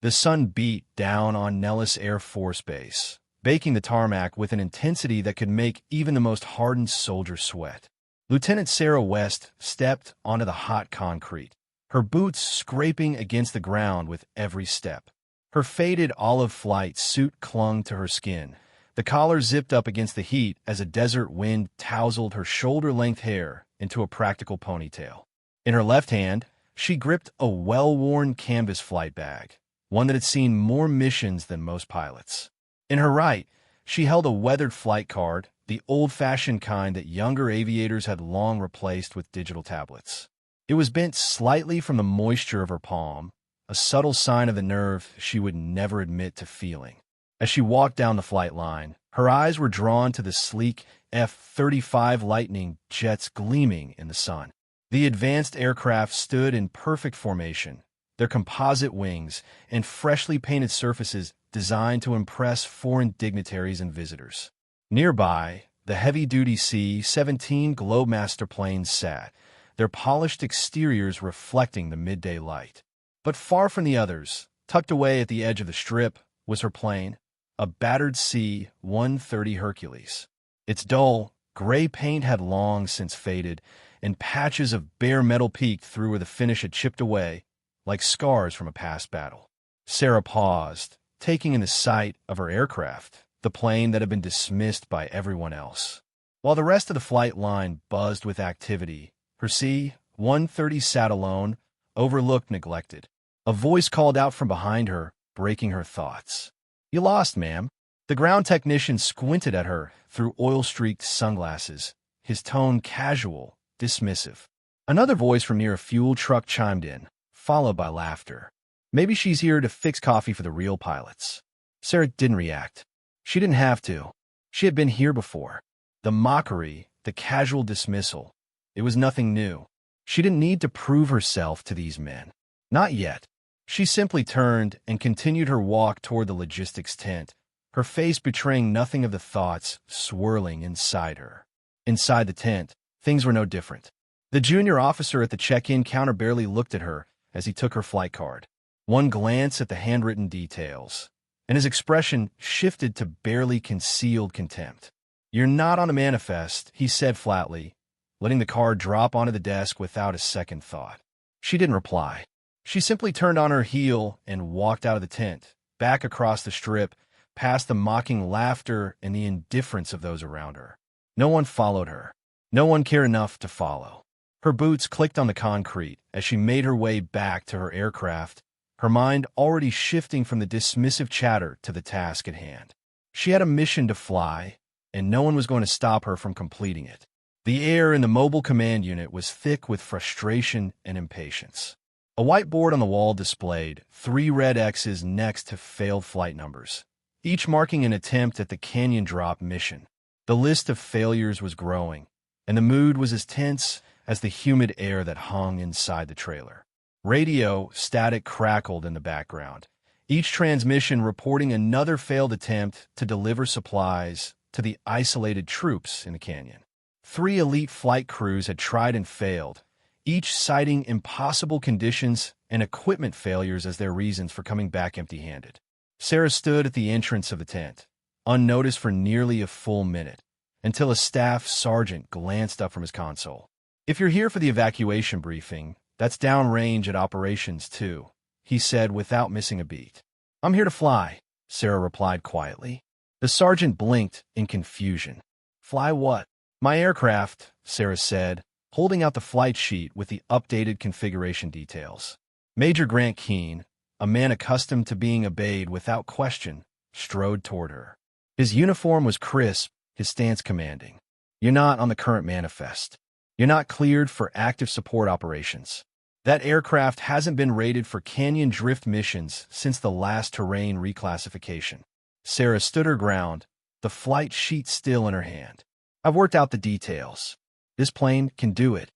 The sun beat down on Nellis Air Force Base, baking the tarmac with an intensity that could make even the most hardened soldier sweat. Lieutenant Sarah West stepped onto the hot concrete, her boots scraping against the ground with every step. Her faded olive flight suit clung to her skin, the collar zipped up against the heat as a desert wind tousled her shoulder-length hair into a practical ponytail. In her left hand, she gripped a well-worn canvas flight bag, one that had seen more missions than most pilots. In her right, she held a weathered flight card, the old-fashioned kind that younger aviators had long replaced with digital tablets. It was bent slightly from the moisture of her palm, a subtle sign of the nerve she would never admit to feeling. As she walked down the flight line, her eyes were drawn to the sleek F-35 Lightning jets gleaming in the sun. The advanced aircraft stood in perfect formation, their composite wings and freshly painted surfaces designed to impress foreign dignitaries and visitors. Nearby, the heavy-duty C-17 Globemaster planes sat, their polished exteriors reflecting the midday light. But far from the others, tucked away at the edge of the strip, was her plane, a battered C-130 Hercules. Its dull, gray paint had long since faded, and patches of bare metal peeked through where the finish had chipped away, like scars from a past battle. Sarah paused, taking in the sight of her aircraft, the plane that had been dismissed by everyone else. While the rest of the flight line buzzed with activity, her C-130 sat alone, overlooked, neglected. A voice called out from behind her, breaking her thoughts. "You lost, ma'am." The ground technician squinted at her through oil-streaked sunglasses, his tone casual, dismissive. Another voice from near a fuel truck chimed in, followed by laughter. "Maybe she's here to fix coffee for the real pilots." Sarah didn't react. She didn't have to. She had been here before. The mockery, the casual dismissal, it was nothing new. She didn't need to prove herself to these men. Not yet. She simply turned and continued her walk toward the logistics tent, her face betraying nothing of the thoughts swirling inside her. Inside the tent, things were no different. The junior officer at the check-in counter barely looked at her as he took her flight card. One glance at the handwritten details, and his expression shifted to barely concealed contempt. "You're not on the manifest," he said flatly, letting the card drop onto the desk without a second thought. She didn't reply. She simply turned on her heel and walked out of the tent, back across the strip, past the mocking laughter and the indifference of those around her. No one followed her. No one cared enough to follow. Her boots clicked on the concrete as she made her way back to her aircraft, her mind already shifting from the dismissive chatter to the task at hand. She had a mission to fly, and no one was going to stop her from completing it. The air in the mobile command unit was thick with frustration and impatience. A whiteboard on the wall displayed 3 red X's next to failed flight numbers, each marking an attempt at the Canyon Drop mission. The list of failures was growing, and the mood was as tense as the humid air that hung inside the trailer. Radio static crackled in the background, each transmission reporting another failed attempt to deliver supplies to the isolated troops in the canyon. 3 elite flight crews had tried and failed, each citing impossible conditions and equipment failures as their reasons for coming back empty-handed. Sarah stood at the entrance of the tent, unnoticed for nearly a full minute, until a staff sergeant glanced up from his console. "If you're here for the evacuation briefing, that's downrange at Operations 2, he said without missing a beat. "I'm here to fly," Sarah replied quietly. The sergeant blinked in confusion. "Fly what?" "My aircraft," Sarah said, holding out the flight sheet with the updated configuration details. Major Grant Keene, a man accustomed to being obeyed without question, strode toward her. His uniform was crisp, his stance commanding. "You're not on the current manifest. You're not cleared for active support operations. That aircraft hasn't been rated for canyon drift missions since the last terrain reclassification." Sarah stood her ground, the flight sheet still in her hand. "I've worked out the details. This plane can do it."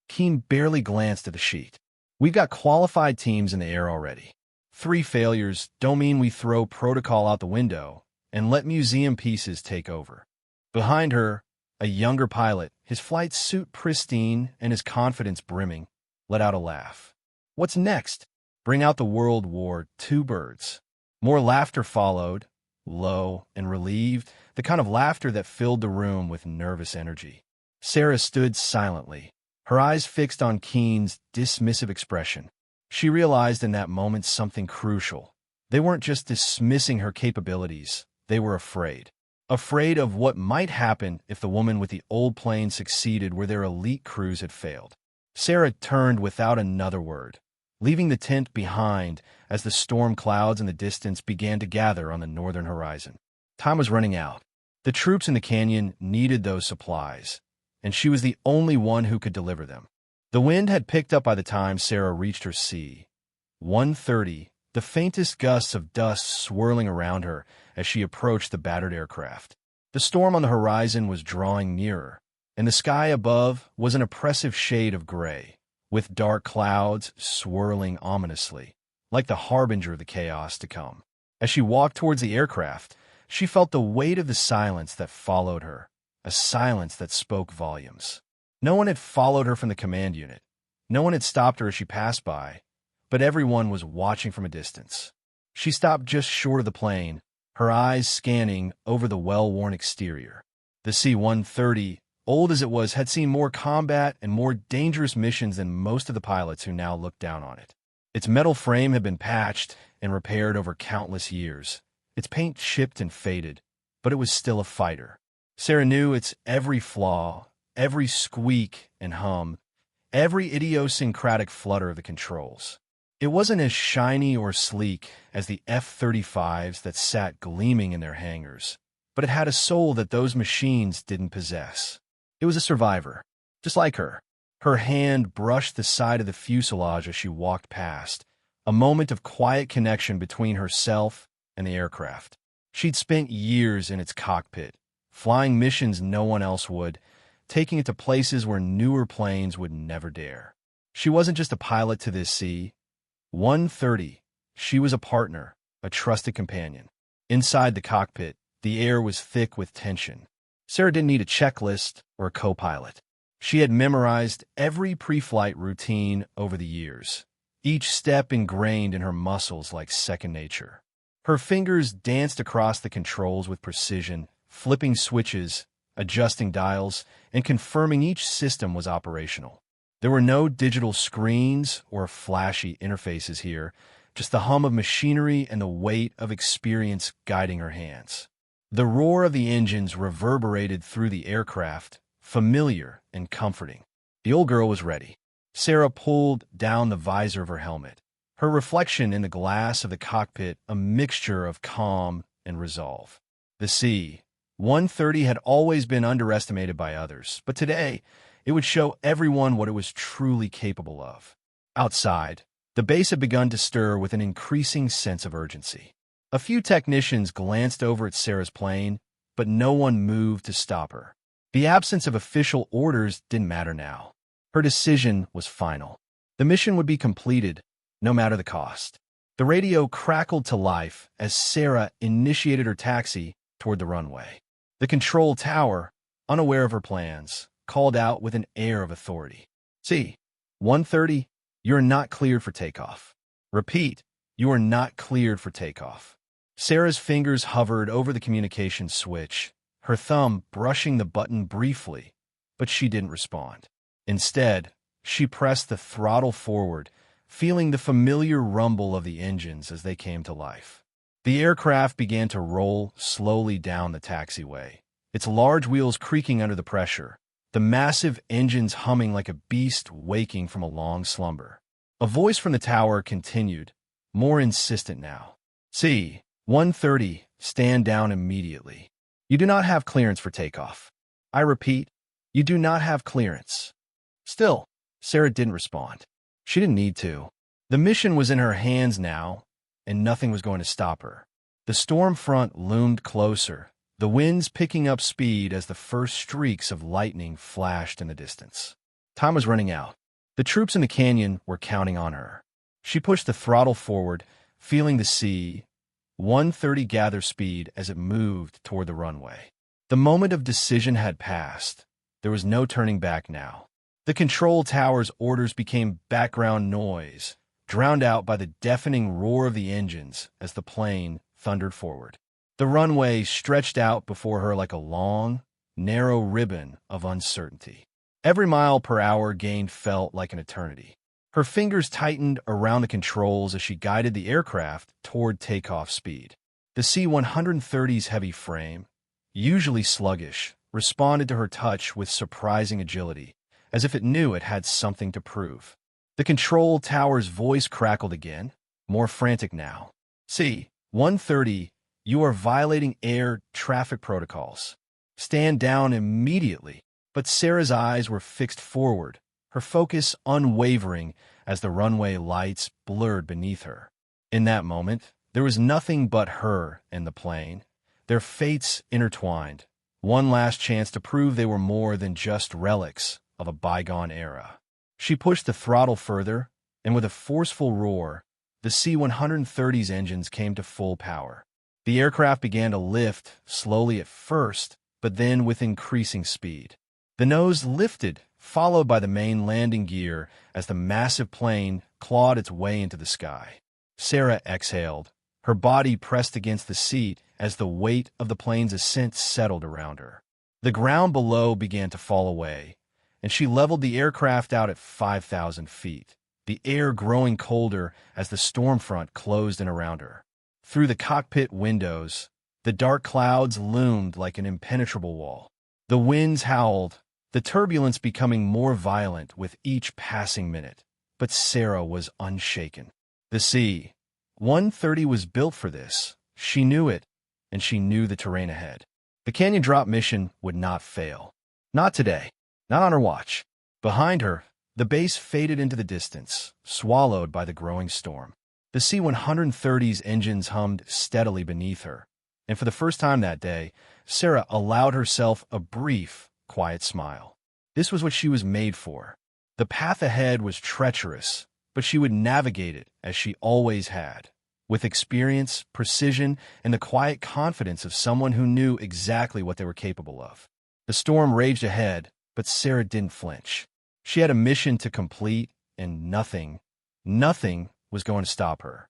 Keene barely glanced at the sheet. "We've got qualified teams in the air already. 3 failures don't mean we throw protocol out the window and let museum pieces take over." Behind her, a younger pilot, his flight suit pristine and his confidence brimming, let out a laugh. "What's next?" Bring out the World War II birds. More laughter followed, low and relieved, the kind of laughter that filled the room with nervous energy. Sarah stood silently, her eyes fixed on Keen's dismissive expression. She realized in that moment something crucial. They weren't just dismissing her capabilities, they were afraid. Afraid of what might happen if the woman with the old plane succeeded where their elite crews had failed. Sarah turned without another word, leaving the tent behind as the storm clouds in the distance began to gather on the northern horizon. Time was running out. The troops in the canyon needed those supplies, and she was the only one who could deliver them. The wind had picked up by the time Sarah reached her C-130, the faintest gusts of dust swirling around her as she approached the battered aircraft. The storm on the horizon was drawing nearer, and the sky above was an oppressive shade of gray, with dark clouds swirling ominously, like the harbinger of the chaos to come. As she walked towards the aircraft, she felt the weight of the silence that followed her, a silence that spoke volumes. No one had followed her from the command unit. No one had stopped her as she passed by, but everyone was watching from a distance. She stopped just short of the plane, her eyes scanning over the well-worn exterior. The C-130, old as it was, had seen more combat and more dangerous missions than most of the pilots who now looked down on it. Its metal frame had been patched and repaired over countless years. Its paint chipped and faded, but it was still a fighter. Sarah knew its every flaw, every squeak and hum, every idiosyncratic flutter of the controls. It wasn't as shiny or sleek as the F-35s that sat gleaming in their hangars, but it had a soul that those machines didn't possess. It was a survivor, just like her. Her hand brushed the side of the fuselage as she walked past, a moment of quiet connection between herself and the aircraft. She'd spent years in its cockpit, flying missions no one else would, taking it to places where newer planes would never dare. She wasn't just a pilot to this C-130. She was a partner, a trusted companion. Inside the cockpit, the air was thick with tension. Sarah didn't need a checklist or a co-pilot. She had memorized every pre-flight routine over the years, each step ingrained in her muscles like second nature. Her fingers danced across the controls with precision, flipping switches, adjusting dials, and confirming each system was operational. There were no digital screens or flashy interfaces here, just the hum of machinery and the weight of experience guiding her hands. The roar of the engines reverberated through the aircraft, familiar and comforting. The old girl was ready. Sarah pulled down the visor of her helmet, her reflection in the glass of the cockpit a mixture of calm and resolve. The C-130 had always been underestimated by others, but today it would show everyone what it was truly capable of. Outside, the base had begun to stir with an increasing sense of urgency. A few technicians glanced over at Sarah's plane, but no one moved to stop her. The absence of official orders didn't matter now. Her decision was final. The mission would be completed, no matter the cost. The radio crackled to life as Sarah initiated her taxi toward the runway. The control tower, unaware of her plans, called out with an air of authority. C-130, you're not cleared for takeoff. Repeat, you are not cleared for takeoff. Sarah's fingers hovered over the communication switch, her thumb brushing the button briefly, but she didn't respond. Instead, she pressed the throttle forward, feeling the familiar rumble of the engines as they came to life. The aircraft began to roll slowly down the taxiway, its large wheels creaking under the pressure, the massive engines humming like a beast waking from a long slumber. A voice from the tower continued, more insistent now. C-130, stand down immediately. You do not have clearance for takeoff. I repeat, you do not have clearance. Still, Sarah didn't respond. She didn't need to. The mission was in her hands now, and nothing was going to stop her. The storm front loomed closer, the winds picking up speed as the first streaks of lightning flashed in the distance. Time was running out. The troops in the canyon were counting on her. She pushed the throttle forward, feeling the C-130 gather speed as it moved toward the runway. The moment of decision had passed. There was no turning back now. The control tower's orders became background noise, drowned out by the deafening roar of the engines as the plane thundered forward. The runway stretched out before her like a long, narrow ribbon of uncertainty. Every mile per hour gained felt like an eternity. Her fingers tightened around the controls as she guided the aircraft toward takeoff speed. The C-130's heavy frame, usually sluggish, responded to her touch with surprising agility, as if it knew it had something to prove. The control tower's voice crackled again, more frantic now. C-130, you are violating air traffic protocols. Stand down immediately. But Sarah's eyes were fixed forward, her focus unwavering as the runway lights blurred beneath her. In that moment, there was nothing but her and the plane, their fates intertwined, one last chance to prove they were more than just relics of a bygone era. She pushed the throttle further, and with a forceful roar, the C-130's engines came to full power. The aircraft began to lift, slowly at first, but then with increasing speed. The nose lifted, followed by the main landing gear as the massive plane clawed its way into the sky. Sarah exhaled, her body pressed against the seat as the weight of the plane's ascent settled around her. The ground below began to fall away, and she leveled the aircraft out at 5,000 feet, the air growing colder as the storm front closed in around her. Through the cockpit windows, the dark clouds loomed like an impenetrable wall. The winds howled, the turbulence becoming more violent with each passing minute, but Sarah was unshaken. The C-130 was built for this. She knew it, and she knew the terrain ahead. The canyon drop mission would not fail. Not today. Not on her watch. Behind her, the base faded into the distance, swallowed by the growing storm. The C-130's engines hummed steadily beneath her, and for the first time that day, Sarah allowed herself a brief, quiet smile. This was what she was made for. The path ahead was treacherous, but she would navigate it as she always had, with experience, precision, and the quiet confidence of someone who knew exactly what they were capable of. The storm raged ahead, but Sarah didn't flinch. She had a mission to complete, and nothing was going to stop her.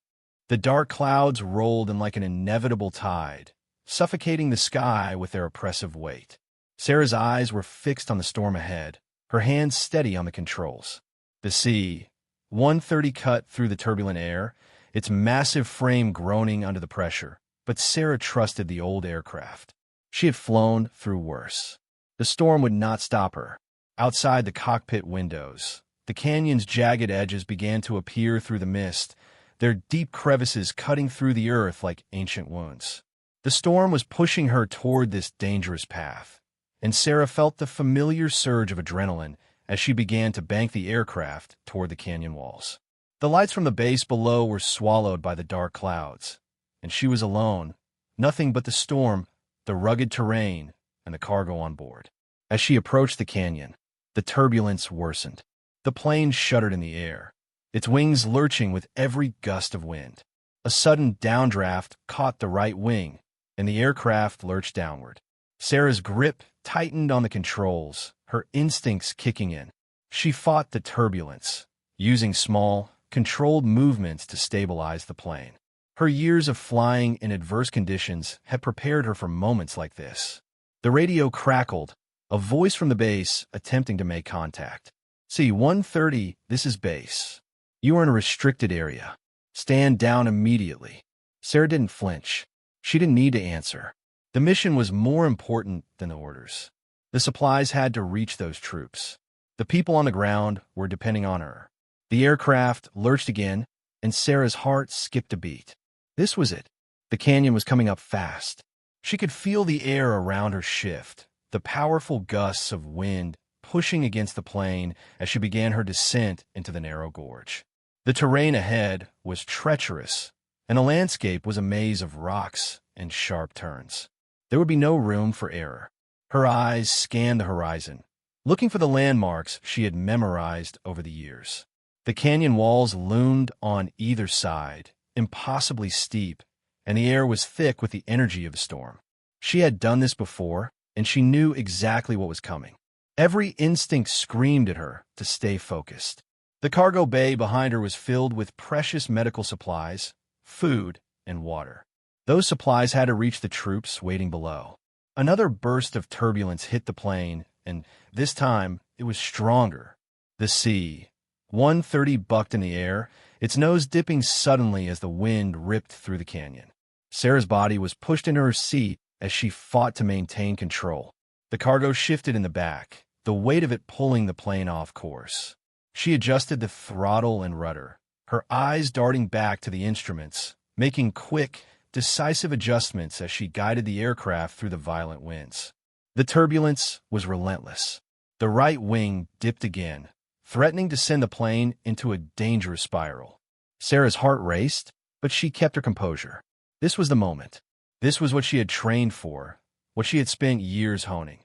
The dark clouds rolled in like an inevitable tide, suffocating the sky with their oppressive weight. Sarah's eyes were fixed on the storm ahead, her hands steady on the controls. The C-130 cut through the turbulent air, its massive frame groaning under the pressure, but Sarah trusted the old aircraft. She had flown through worse. The storm would not stop her. Outside the cockpit windows, the canyon's jagged edges began to appear through the mist, their deep crevices cutting through the earth like ancient wounds. The storm was pushing her toward this dangerous path, and Sarah felt the familiar surge of adrenaline as she began to bank the aircraft toward the canyon walls. The lights from the base below were swallowed by the dark clouds, and she was alone, nothing but the storm, the rugged terrain, and the cargo on board. As she approached the canyon, the turbulence worsened. The plane shuddered in the air, its wings lurching with every gust of wind. A sudden downdraft caught the right wing, and the aircraft lurched downward. Sarah's grip tightened on the controls, her instincts kicking in. She fought the turbulence, using small, controlled movements to stabilize the plane. Her years of flying in adverse conditions had prepared her for moments like this. The radio crackled, a voice from the base attempting to make contact. C-130, this is base. You are in a restricted area. Stand down immediately. Sarah didn't flinch. She didn't need to answer. The mission was more important than the orders. The supplies had to reach those troops. The people on the ground were depending on her. The aircraft lurched again, and Sarah's heart skipped a beat. This was it. The canyon was coming up fast. She could feel the air around her shift, the powerful gusts of wind pushing against the plane as she began her descent into the narrow gorge. The terrain ahead was treacherous, and the landscape was a maze of rocks and sharp turns. There would be no room for error. Her eyes scanned the horizon, looking for the landmarks she had memorized over the years. The canyon walls loomed on either side, impossibly steep, and the air was thick with the energy of the storm. She had done this before, and she knew exactly what was coming. Every instinct screamed at her to stay focused. The cargo bay behind her was filled with precious medical supplies, food, and water. Those supplies had to reach the troops waiting below. Another burst of turbulence hit the plane, and this time it was stronger. The C-130 bucked in the air, its nose dipping suddenly as the wind ripped through the canyon. Sarah's body was pushed into her seat as she fought to maintain control. The cargo shifted in the back, the weight of it pulling the plane off course. She adjusted the throttle and rudder, her eyes darting back to the instruments, making quick, decisive adjustments as she guided the aircraft through the violent winds. The turbulence was relentless. The right wing dipped again, threatening to send the plane into a dangerous spiral. Sarah's heart raced, but she kept her composure. This was the moment. This was what she had trained for, what she had spent years honing.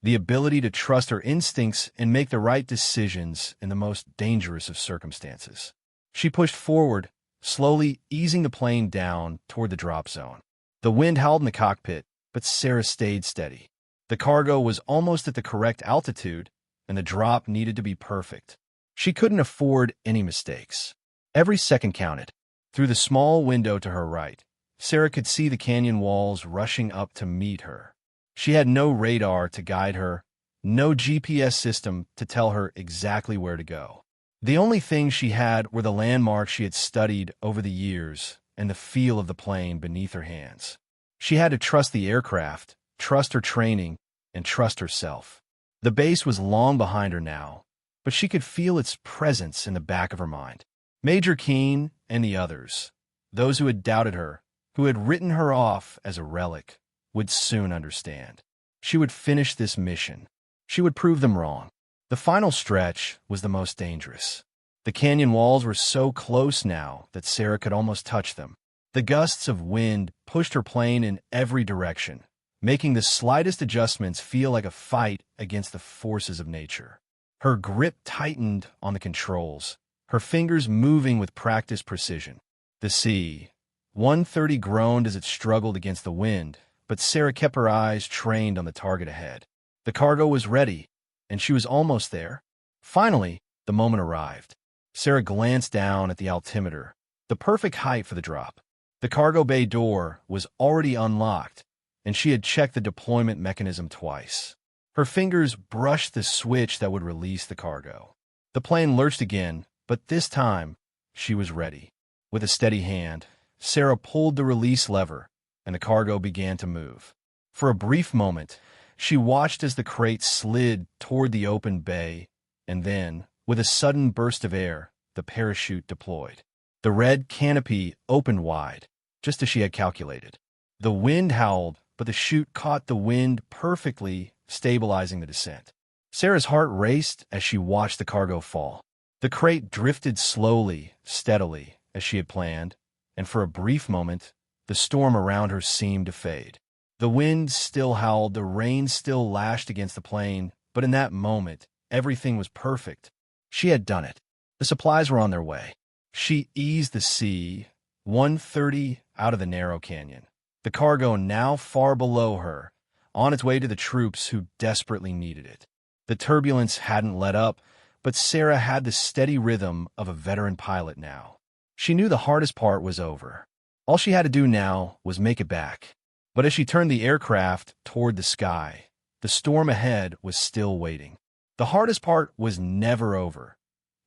The ability to trust her instincts and make the right decisions in the most dangerous of circumstances. She pushed forward, slowly easing the plane down toward the drop zone. The wind howled in the cockpit, but Sarah stayed steady. The cargo was almost at the correct altitude, and the drop needed to be perfect. She couldn't afford any mistakes. Every second counted. Through the small window to her right, Sarah could see the canyon walls rushing up to meet her. She had no radar to guide her, no GPS system to tell her exactly where to go. The only things she had were the landmarks she had studied over the years and the feel of the plane beneath her hands. She had to trust the aircraft, trust her training, and trust herself. The base was long behind her now, but she could feel its presence in the back of her mind. Major Keene and the others, those who had doubted her, who had written her off as a relic, would soon understand. She would finish this mission. She would prove them wrong. The final stretch was the most dangerous. The canyon walls were so close now that Sarah could almost touch them. The gusts of wind pushed her plane in every direction, making the slightest adjustments feel like a fight against the forces of nature. Her grip tightened on the controls, her fingers moving with practiced precision. The C-130 groaned as it struggled against the wind, but Sarah kept her eyes trained on the target ahead. The cargo was ready, and she was almost there. Finally, the moment arrived. Sarah glanced down at the altimeter, the perfect height for the drop. The cargo bay door was already unlocked, and she had checked the deployment mechanism twice. Her fingers brushed the switch that would release the cargo. The plane lurched again, but this time, she was ready. With a steady hand, Sarah pulled the release lever, and the cargo began to move. For a brief moment, she watched as the crate slid toward the open bay, and then, with a sudden burst of air, the parachute deployed. The red canopy opened wide, just as she had calculated. The wind howled, but the chute caught the wind perfectly, stabilizing the descent. Sarah's heart raced as she watched the cargo fall. The crate drifted slowly, steadily, as she had planned, and for a brief moment, the storm around her seemed to fade. The wind still howled, the rain still lashed against the plane, but in that moment, everything was perfect. She had done it. The supplies were on their way. She eased the C-130 out of the narrow canyon, the cargo now far below her, on its way to the troops who desperately needed it. The turbulence hadn't let up, but Sarah had the steady rhythm of a veteran pilot now. She knew the hardest part was over. All she had to do now was make it back. But as she turned the aircraft toward the sky, the storm ahead was still waiting. The hardest part was never over.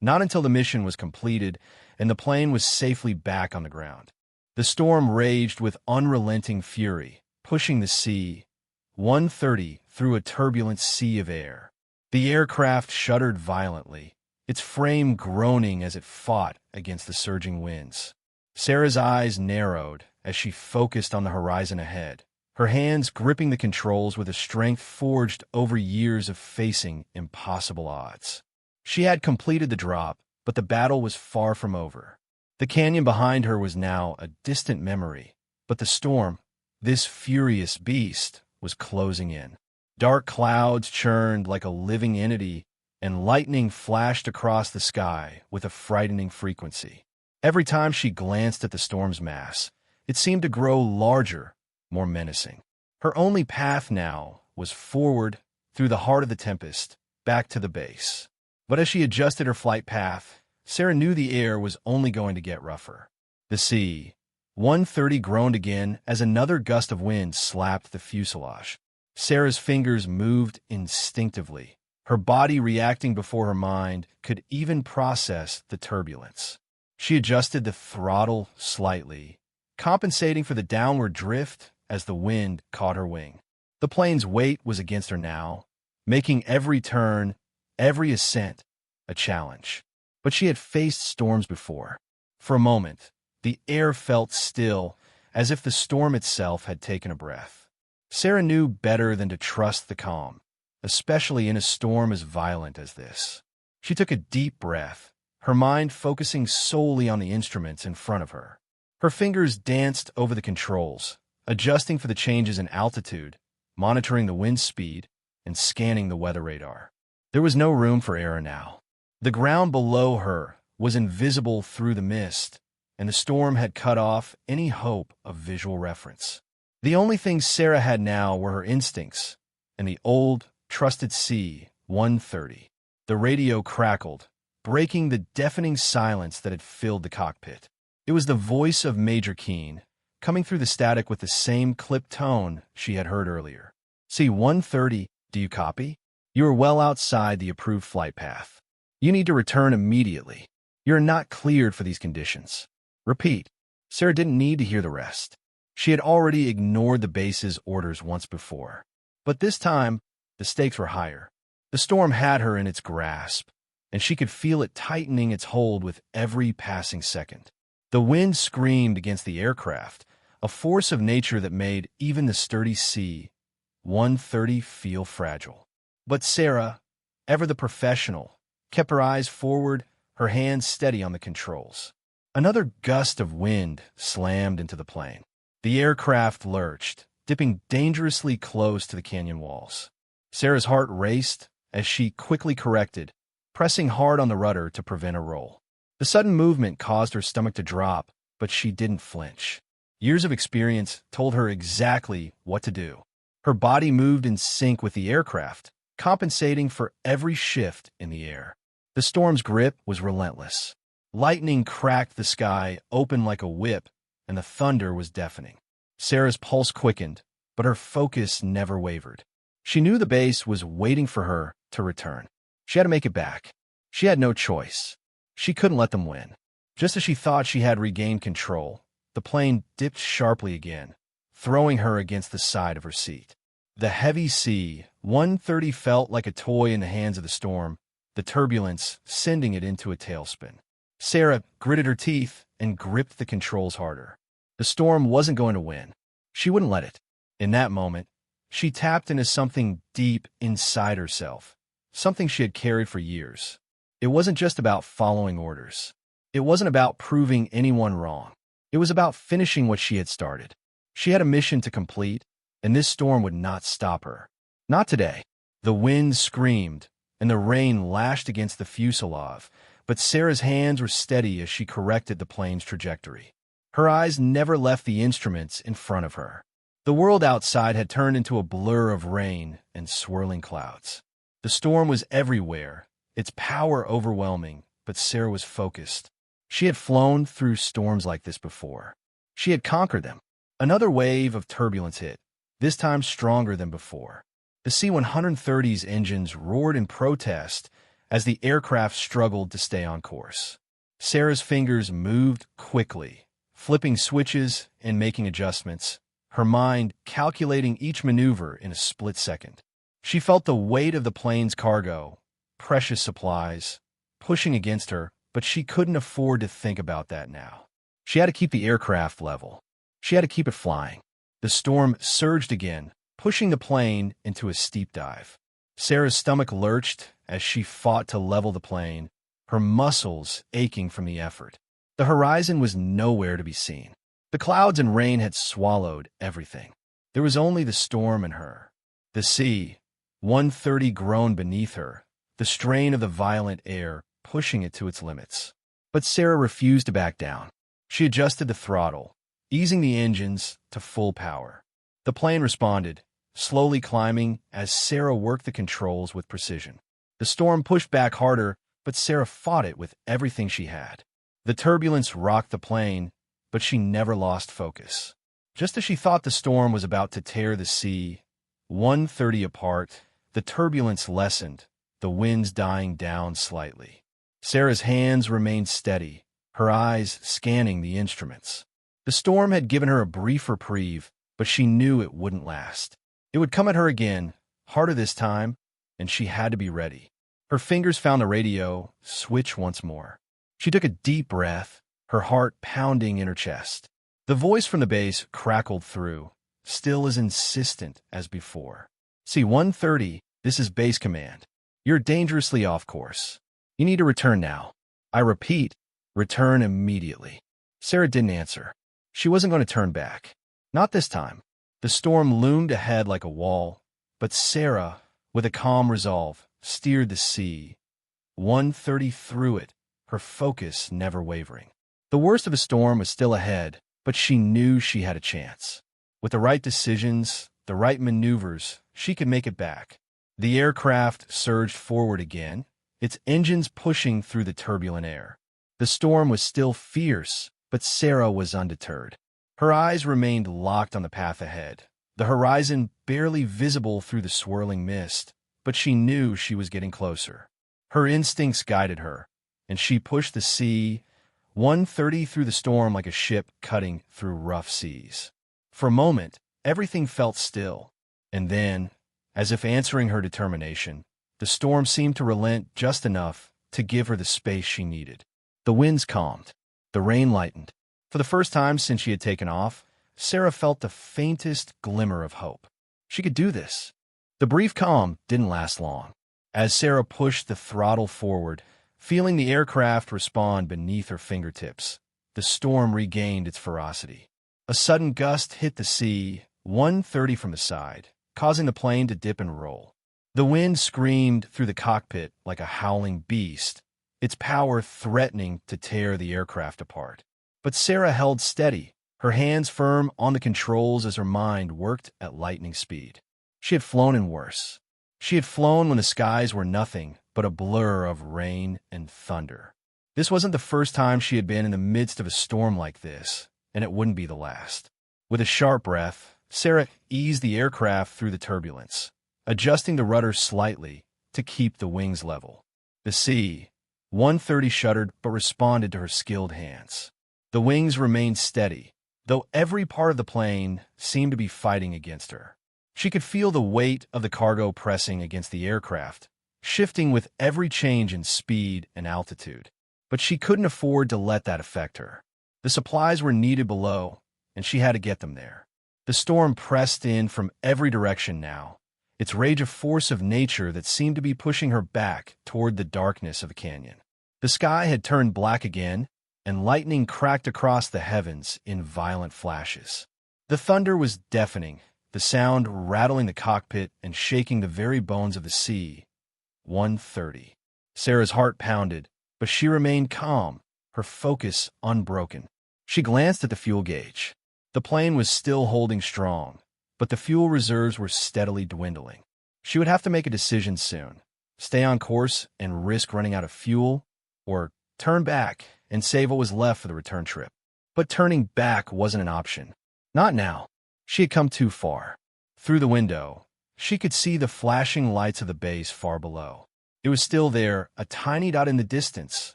Not until the mission was completed and the plane was safely back on the ground. The storm raged with unrelenting fury, pushing the C-130 through a turbulent sea of air. The aircraft shuddered violently, its frame groaning as it fought against the surging winds. Sarah's eyes narrowed as she focused on the horizon ahead, her hands gripping the controls with a strength forged over years of facing impossible odds. She had completed the drop, but the battle was far from over. The canyon behind her was now a distant memory, but the storm, this furious beast, was closing in. Dark clouds churned like a living entity, and lightning flashed across the sky with a frightening frequency. Every time she glanced at the storm's mass, it seemed to grow larger, more menacing. Her only path now was forward, through the heart of the tempest, back to the base. But as she adjusted her flight path, Sarah knew the air was only going to get rougher. The C-130 groaned again as another gust of wind slapped the fuselage. Sarah's fingers moved instinctively, her body reacting before her mind could even process the turbulence. She adjusted the throttle slightly, compensating for the downward drift as the wind caught her wing. The plane's weight was against her now, making every turn, every ascent, a challenge. But she had faced storms before. For a moment, the air felt still, as if the storm itself had taken a breath. Sarah knew better than to trust the calm, especially in a storm as violent as this. She took a deep breath, her mind focusing solely on the instruments in front of her. Her fingers danced over the controls, adjusting for the changes in altitude, monitoring the wind speed, and scanning the weather radar. There was no room for error now. The ground below her was invisible through the mist, and the storm had cut off any hope of visual reference. The only things Sarah had now were her instincts and the old, trusted C-130. The radio crackled, breaking the deafening silence that had filled the cockpit. It was the voice of Major Keene, coming through the static with the same clipped tone she had heard earlier. C-130, do you copy? You are well outside the approved flight path. You need to return immediately. You are not cleared for these conditions. Repeat. Sarah didn't need to hear the rest. She had already ignored the base's orders once before. But this time, the stakes were higher. The storm had her in its grasp, and she could feel it tightening its hold with every passing second. The wind screamed against the aircraft, a force of nature that made even the sturdy C-130 feel fragile. But Sarah, ever the professional, kept her eyes forward, her hands steady on the controls. Another gust of wind slammed into the plane. The aircraft lurched, dipping dangerously close to the canyon walls. Sarah's heart raced as she quickly corrected, pressing hard on the rudder to prevent a roll. The sudden movement caused her stomach to drop, but she didn't flinch. Years of experience told her exactly what to do. Her body moved in sync with the aircraft, compensating for every shift in the air. The storm's grip was relentless. Lightning cracked the sky open like a whip, and the thunder was deafening. Sarah's pulse quickened, but her focus never wavered. She knew the base was waiting for her to return. She had to make it back. She had no choice. She couldn't let them win. Just as she thought she had regained control, the plane dipped sharply again, throwing her against the side of her seat. The heavy C-130 felt like a toy in the hands of the storm, the turbulence sending it into a tailspin. Sarah gritted her teeth and gripped the controls harder. The storm wasn't going to win. She wouldn't let it. In that moment, she tapped into something deep inside herself, something she had carried for years. It wasn't just about following orders. It wasn't about proving anyone wrong. It was about finishing what she had started. She had a mission to complete, and this storm would not stop her. Not today. The wind screamed, and the rain lashed against the fuselage, but Sarah's hands were steady as she corrected the plane's trajectory. Her eyes never left the instruments in front of her. The world outside had turned into a blur of rain and swirling clouds. The storm was everywhere, its power overwhelming, but Sarah was focused. She had flown through storms like this before. She had conquered them. Another wave of turbulence hit, this time stronger than before. The C-130's engines roared in protest as the aircraft struggled to stay on course. Sarah's fingers moved quickly, flipping switches and making adjustments, her mind calculating each maneuver in a split second. She felt the weight of the plane's cargo, precious supplies, pushing against her, but she couldn't afford to think about that now. She had to keep the aircraft level. She had to keep it flying. The storm surged again, pushing the plane into a steep dive. Sarah's stomach lurched as she fought to level the plane, her muscles aching from the effort. The horizon was nowhere to be seen. The clouds and rain had swallowed everything. There was only the storm and her. The C-130 groaned beneath her, the strain of the violent air pushing it to its limits. But Sarah refused to back down. She adjusted the throttle, easing the engines to full power. The plane responded, slowly climbing as Sarah worked the controls with precision. The storm pushed back harder, but Sarah fought it with everything she had. The turbulence rocked the plane, but she never lost focus. Just as she thought the storm was about to tear the sea 130 apart, the turbulence lessened, the winds dying down slightly. Sarah's hands remained steady, her eyes scanning the instruments. The storm had given her a brief reprieve, but she knew it wouldn't last. It would come at her again, harder this time, and she had to be ready. Her fingers found the radio switch once more. She took a deep breath, her heart pounding in her chest. The voice from the base crackled through, still as insistent as before. C-130, this is base command. You're dangerously off course. You need to return now. I repeat, return immediately. Sarah didn't answer. She wasn't going to turn back. Not this time. The storm loomed ahead like a wall, but Sarah, with a calm resolve, steered the C-130 through it, her focus never wavering. The worst of the storm was still ahead, but she knew she had a chance. With the right decisions, the right maneuvers, she could make it back. The aircraft surged forward again, its engines pushing through the turbulent air. The storm was still fierce, but Sarah was undeterred. Her eyes remained locked on the path ahead, the horizon barely visible through the swirling mist, but she knew she was getting closer. Her instincts guided her, and she pushed the C-130 through the storm like a ship cutting through rough seas. For a moment, everything felt still, and then, as if answering her determination, the storm seemed to relent just enough to give her the space she needed. The winds calmed. The rain lightened. For the first time since she had taken off, Sarah felt the faintest glimmer of hope. She could do this. The brief calm didn't last long. As Sarah pushed the throttle forward, feeling the aircraft respond beneath her fingertips, the storm regained its ferocity. A sudden gust hit the C-130 from the side, causing the plane to dip and roll. The wind screamed through the cockpit like a howling beast, its power threatening to tear the aircraft apart. But Sarah held steady, her hands firm on the controls as her mind worked at lightning speed. She had flown in worse. She had flown when the skies were nothing but a blur of rain and thunder. This wasn't the first time she had been in the midst of a storm like this, and it wouldn't be the last. With a sharp breath, Sarah eased the aircraft through the turbulence, adjusting the rudder slightly to keep the wings level. The C-130 shuddered but responded to her skilled hands. The wings remained steady, though every part of the plane seemed to be fighting against her. She could feel the weight of the cargo pressing against the aircraft, shifting with every change in speed and altitude. But she couldn't afford to let that affect her. The supplies were needed below, and she had to get them there. The storm pressed in from every direction now, its rage a force of nature that seemed to be pushing her back toward the darkness of a canyon. The sky had turned black again, and lightning cracked across the heavens in violent flashes. The thunder was deafening, the sound rattling the cockpit and shaking the very bones of the C-130. Sarah's heart pounded, but she remained calm, her focus unbroken. She glanced at the fuel gauge. The plane was still holding strong, but the fuel reserves were steadily dwindling. She would have to make a decision soon: stay on course and risk running out of fuel, or turn back and save what was left for the return trip. But turning back wasn't an option. Not now. She had come too far. Through the window, she could see the flashing lights of the base far below. It was still there, a tiny dot in the distance,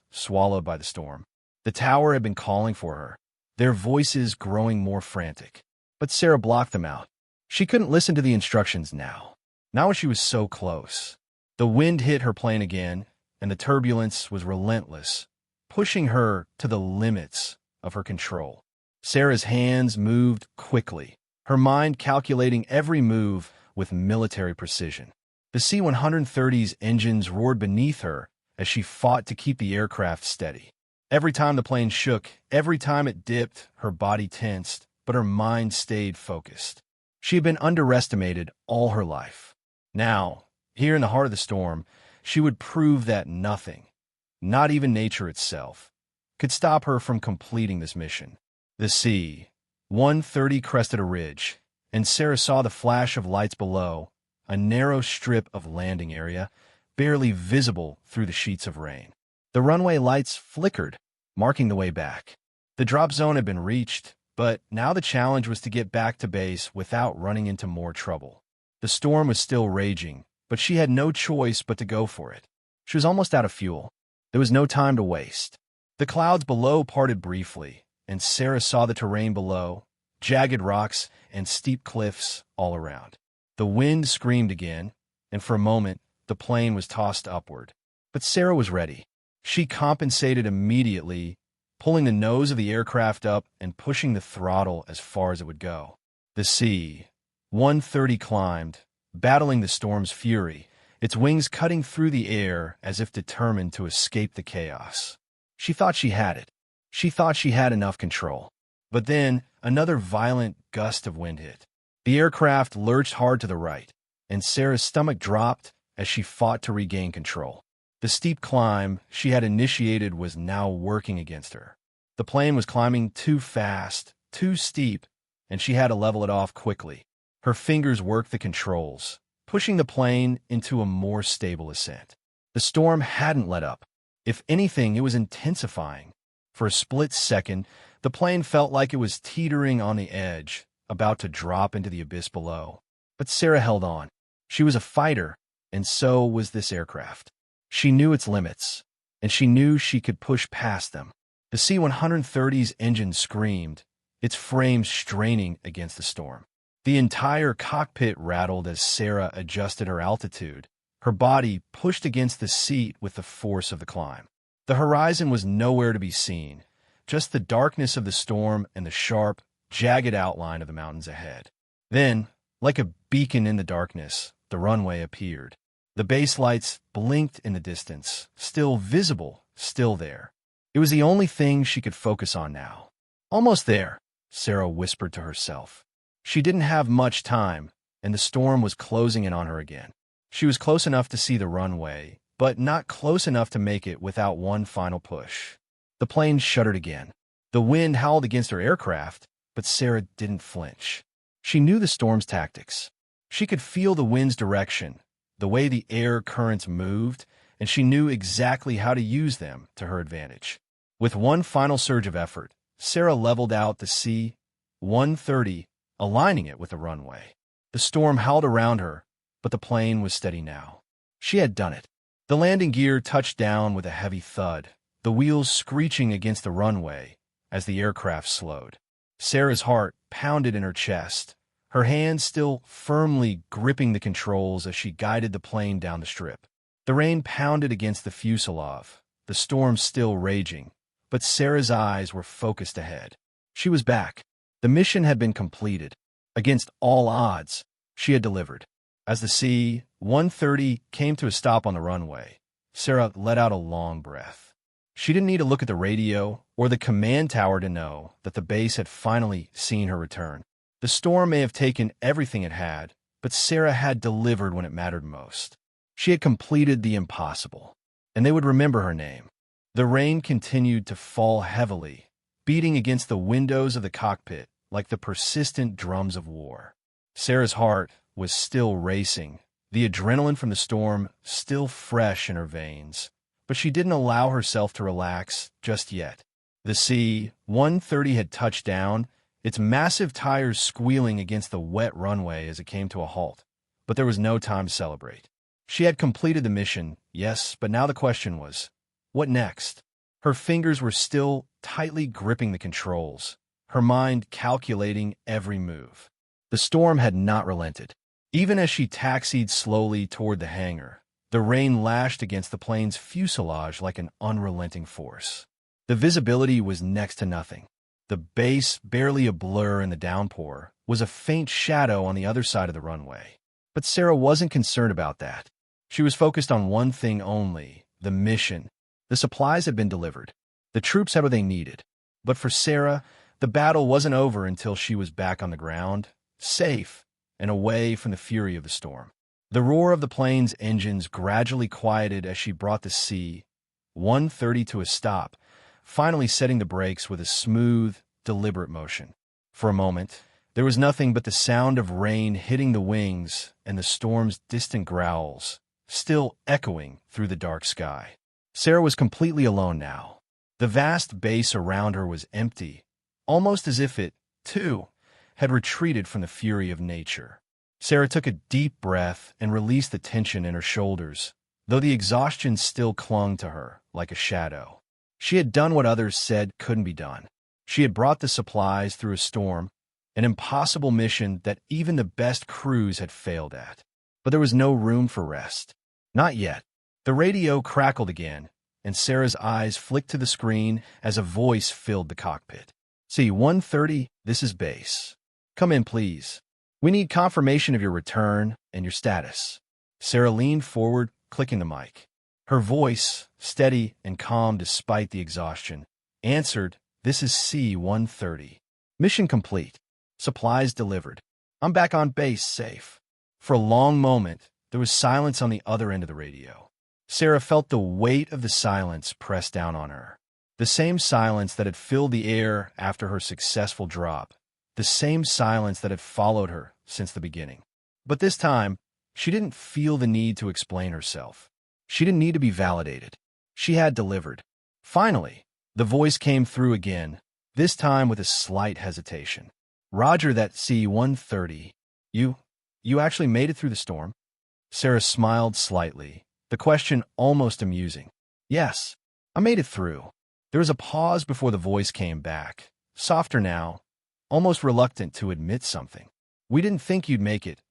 swallowed by the storm. The tower had been calling for her, their voices growing more frantic. But Sarah blocked them out. She couldn't listen to the instructions now. Not when she was so close. The wind hit her plane again, and the turbulence was relentless, pushing her to the limits of her control. Sarah's hands moved quickly, her mind calculating every move with military precision. The C-130's engines roared beneath her as she fought to keep the aircraft steady. Every time the plane shook, every time it dipped, her body tensed, but her mind stayed focused. She had been underestimated all her life. Now, here in the heart of the storm, she would prove that nothing, not even nature itself, could stop her from completing this mission. The C-130 crested a ridge, and Sarah saw the flash of lights below, a narrow strip of landing area, barely visible through the sheets of rain. The runway lights flickered, marking the way back. The drop zone had been reached, but now the challenge was to get back to base without running into more trouble. The storm was still raging, but she had no choice but to go for it. She was almost out of fuel. There was no time to waste. The clouds below parted briefly, and Sarah saw the terrain below, jagged rocks and steep cliffs all around. The wind screamed again, and for a moment, the plane was tossed upward. But Sarah was ready. She compensated immediately, pulling the nose of the aircraft up and pushing the throttle as far as it would go. The C-130 climbed, battling the storm's fury, its wings cutting through the air as if determined to escape the chaos. She thought she had it. She thought she had enough control. But then, another violent gust of wind hit. The aircraft lurched hard to the right, and Sarah's stomach dropped as she fought to regain control. The steep climb she had initiated was now working against her. The plane was climbing too fast, too steep, and she had to level it off quickly. Her fingers worked the controls, pushing the plane into a more stable ascent. The storm hadn't let up. If anything, it was intensifying. For a split second, the plane felt like it was teetering on the edge, about to drop into the abyss below. But Sarah held on. She was a fighter, and so was this aircraft. She knew its limits, and she knew she could push past them. The C-130's engine screamed, its frames straining against the storm. The entire cockpit rattled as Sarah adjusted her altitude, her body pushed against the seat with the force of the climb. The horizon was nowhere to be seen, just the darkness of the storm and the sharp, jagged outline of the mountains ahead. Then, like a beacon in the darkness, the runway appeared. The base lights blinked in the distance, still visible, still there. It was the only thing she could focus on now. Almost there, Sarah whispered to herself. She didn't have much time, and the storm was closing in on her again. She was close enough to see the runway, but not close enough to make it without one final push. The plane shuddered again. The wind howled against her aircraft, but Sarah didn't flinch. She knew the storm's tactics. She could feel the wind's direction, the way the air currents moved, and she knew exactly how to use them to her advantage. With one final surge of effort, Sarah leveled out the C-130, aligning it with the runway. The storm howled around her, but the plane was steady now. She had done it. The landing gear touched down with a heavy thud, the wheels screeching against the runway as the aircraft slowed. Sarah's heart pounded in her chest, her hands still firmly gripping the controls as she guided the plane down the strip. The rain pounded against the fuselage, the storm still raging, but Sarah's eyes were focused ahead. She was back. The mission had been completed. Against all odds, she had delivered. As the C-130 came to a stop on the runway, Sarah let out a long breath. She didn't need to look at the radio or the command tower to know that the base had finally seen her return. The storm may have taken everything it had, but Sarah had delivered when it mattered most. She had completed the impossible, and they would remember her name. The rain continued to fall heavily, beating against the windows of the cockpit like the persistent drums of war. Sarah's heart was still racing, the adrenaline from the storm still fresh in her veins, but she didn't allow herself to relax just yet. The C-130 had touched down, its massive tires squealing against the wet runway as it came to a halt. But there was no time to celebrate. She had completed the mission, yes, but now the question was, what next? Her fingers were still tightly gripping the controls, her mind calculating every move. The storm had not relented. Even as she taxied slowly toward the hangar, the rain lashed against the plane's fuselage like an unrelenting force. The visibility was next to nothing. The base, barely a blur in the downpour, was a faint shadow on the other side of the runway. But Sarah wasn't concerned about that. She was focused on one thing only, the mission. The supplies had been delivered. The troops had what they needed. But for Sarah, the battle wasn't over until she was back on the ground, safe, and away from the fury of the storm. The roar of the plane's engines gradually quieted as she brought the C-130 to a stop, finally setting the brakes with a smooth, deliberate motion. For a moment, there was nothing but the sound of rain hitting the wings and the storm's distant growls, still echoing through the dark sky. Sarah was completely alone now. The vast base around her was empty, almost as if it, too, had retreated from the fury of nature. Sarah took a deep breath and released the tension in her shoulders, though the exhaustion still clung to her like a shadow. She had done what others said couldn't be done. She had brought the supplies through a storm, an impossible mission that even the best crews had failed at. But there was no room for rest. Not yet. The radio crackled again, and Sarah's eyes flicked to the screen as a voice filled the cockpit. C-130, this is base. Come in, please. We need confirmation of your return and your status. Sarah leaned forward, clicking the mic. Her voice, steady and calm despite the exhaustion, answered, This is C-130. Mission complete. Supplies delivered. I'm back on base, safe. For a long moment, there was silence on the other end of the radio. Sarah felt the weight of the silence press down on her. The same silence that had filled the air after her successful drop. The same silence that had followed her since the beginning. But this time, she didn't feel the need to explain herself. She didn't need to be validated. She had delivered. Finally, the voice came through again, this time with a slight hesitation. Roger that C-130. You actually made it through the storm? Sarah smiled slightly, the question almost amusing. Yes, I made it through. There was a pause before the voice came back, softer now, almost reluctant to admit something. We didn't think you'd make it,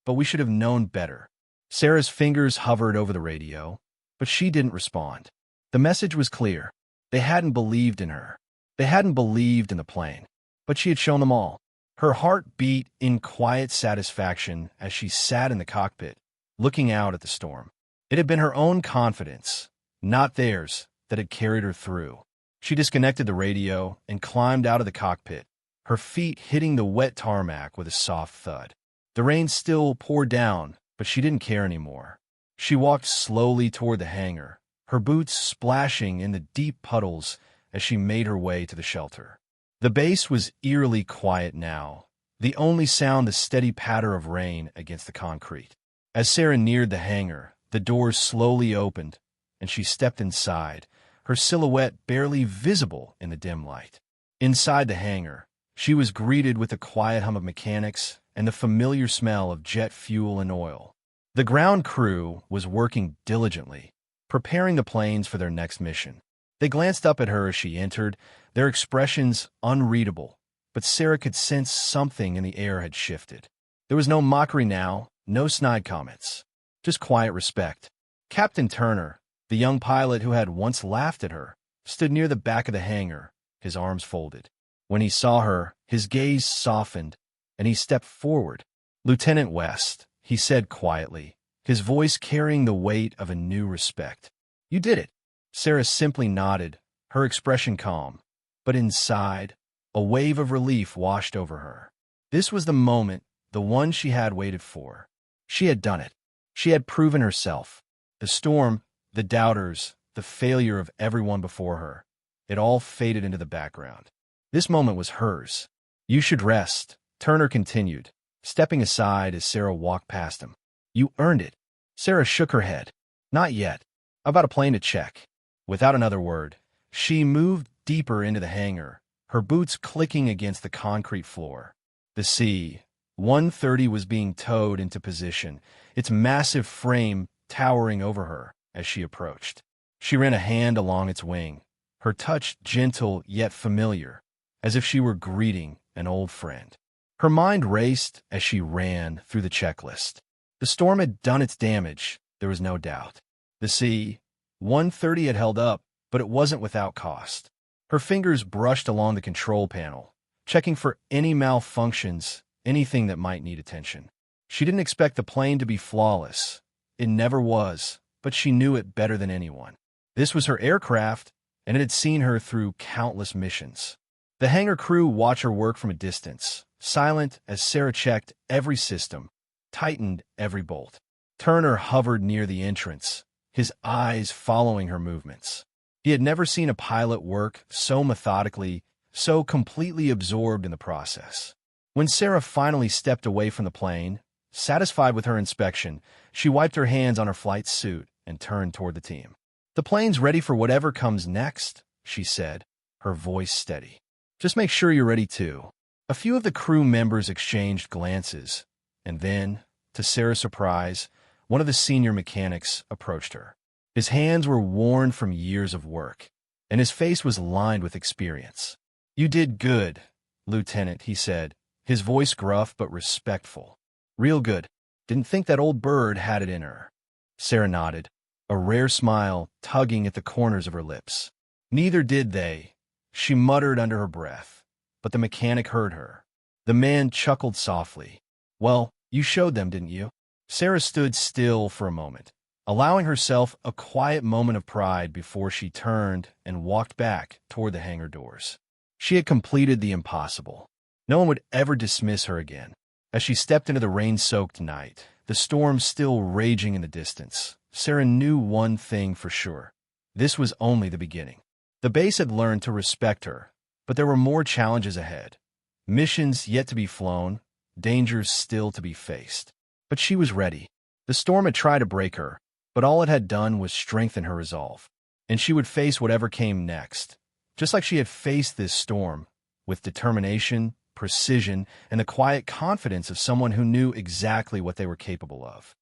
but we should have known better. Sarah's fingers hovered over the radio, but she didn't respond. The message was clear. They hadn't believed in her. They hadn't believed in the plane, but she had shown them all. Her heart beat in quiet satisfaction as she sat in the cockpit, looking out at the storm. It had been her own confidence, not theirs, that had carried her through. She disconnected the radio and climbed out of the cockpit, her feet hitting the wet tarmac with a soft thud. The rain still poured down, but she didn't care anymore. She walked slowly toward the hangar, her boots splashing in the deep puddles as she made her way to the shelter. The base was eerily quiet now, the only sound the steady patter of rain against the concrete. As Sarah neared the hangar, the doors slowly opened, and she stepped inside, her silhouette barely visible in the dim light. Inside the hangar, she was greeted with the quiet hum of mechanics and the familiar smell of jet fuel and oil. The ground crew was working diligently, preparing the planes for their next mission. They glanced up at her as she entered, their expressions unreadable, but Sarah could sense something in the air had shifted. There was no mockery now, no snide comments, just quiet respect. Captain Turner, the young pilot who had once laughed at her, stood near the back of the hangar, his arms folded. When he saw her, his gaze softened, and he stepped forward. Lieutenant West, he said quietly, his voice carrying the weight of a new respect. You did it. Sarah simply nodded, her expression calm. But inside, a wave of relief washed over her. This was the moment, the one she had waited for. She had done it. She had proven herself. The storm, the doubters, the failure of everyone before her, it all faded into the background. This moment was hers. You should rest, Turner continued, stepping aside as Sarah walked past him. You earned it. Sarah shook her head. Not yet. I've got a plane to check. Without another word, she moved deeper into the hangar, her boots clicking against the concrete floor. The C-130 was being towed into position, its massive frame towering over her as she approached. She ran a hand along its wing, her touch gentle yet familiar, as if she were greeting an old friend. Her mind raced as she ran through the checklist. The storm had done its damage, there was no doubt. The C-130 had held up, but it wasn't without cost. Her fingers brushed along the control panel, checking for any malfunctions, anything that might need attention. She didn't expect the plane to be flawless. It never was, but she knew it better than anyone. This was her aircraft, and it had seen her through countless missions. The hangar crew watched her work from a distance, silent as Sarah checked every system, tightened every bolt. Turner hovered near the entrance, his eyes following her movements. He had never seen a pilot work so methodically, so completely absorbed in the process. When Sarah finally stepped away from the plane, satisfied with her inspection, she wiped her hands on her flight suit and turned toward the team. "The plane's ready for whatever comes next," she said, her voice steady. "Just make sure you're ready too." A few of the crew members exchanged glances, and then, to Sarah's surprise, one of the senior mechanics approached her. His hands were worn from years of work, and his face was lined with experience. "You did good, Lieutenant," he said, his voice gruff but respectful. "Real good. Didn't think that old bird had it in her." Sarah nodded, a rare smile tugging at the corners of her lips. "Neither did they," she muttered under her breath, but the mechanic heard her. The man chuckled softly. "Well, you showed them, didn't you?" Sarah stood still for a moment, allowing herself a quiet moment of pride before she turned and walked back toward the hangar doors. She had completed the impossible. No one would ever dismiss her again. As she stepped into the rain-soaked night, the storm still raging in the distance, Sarah knew one thing for sure. This was only the beginning. The base had learned to respect her, but there were more challenges ahead. Missions yet to be flown, dangers still to be faced. But she was ready. The storm had tried to break her, but all it had done was strengthen her resolve. And she would face whatever came next, just like she had faced this storm, with determination, precision, and the quiet confidence of someone who knew exactly what they were capable of.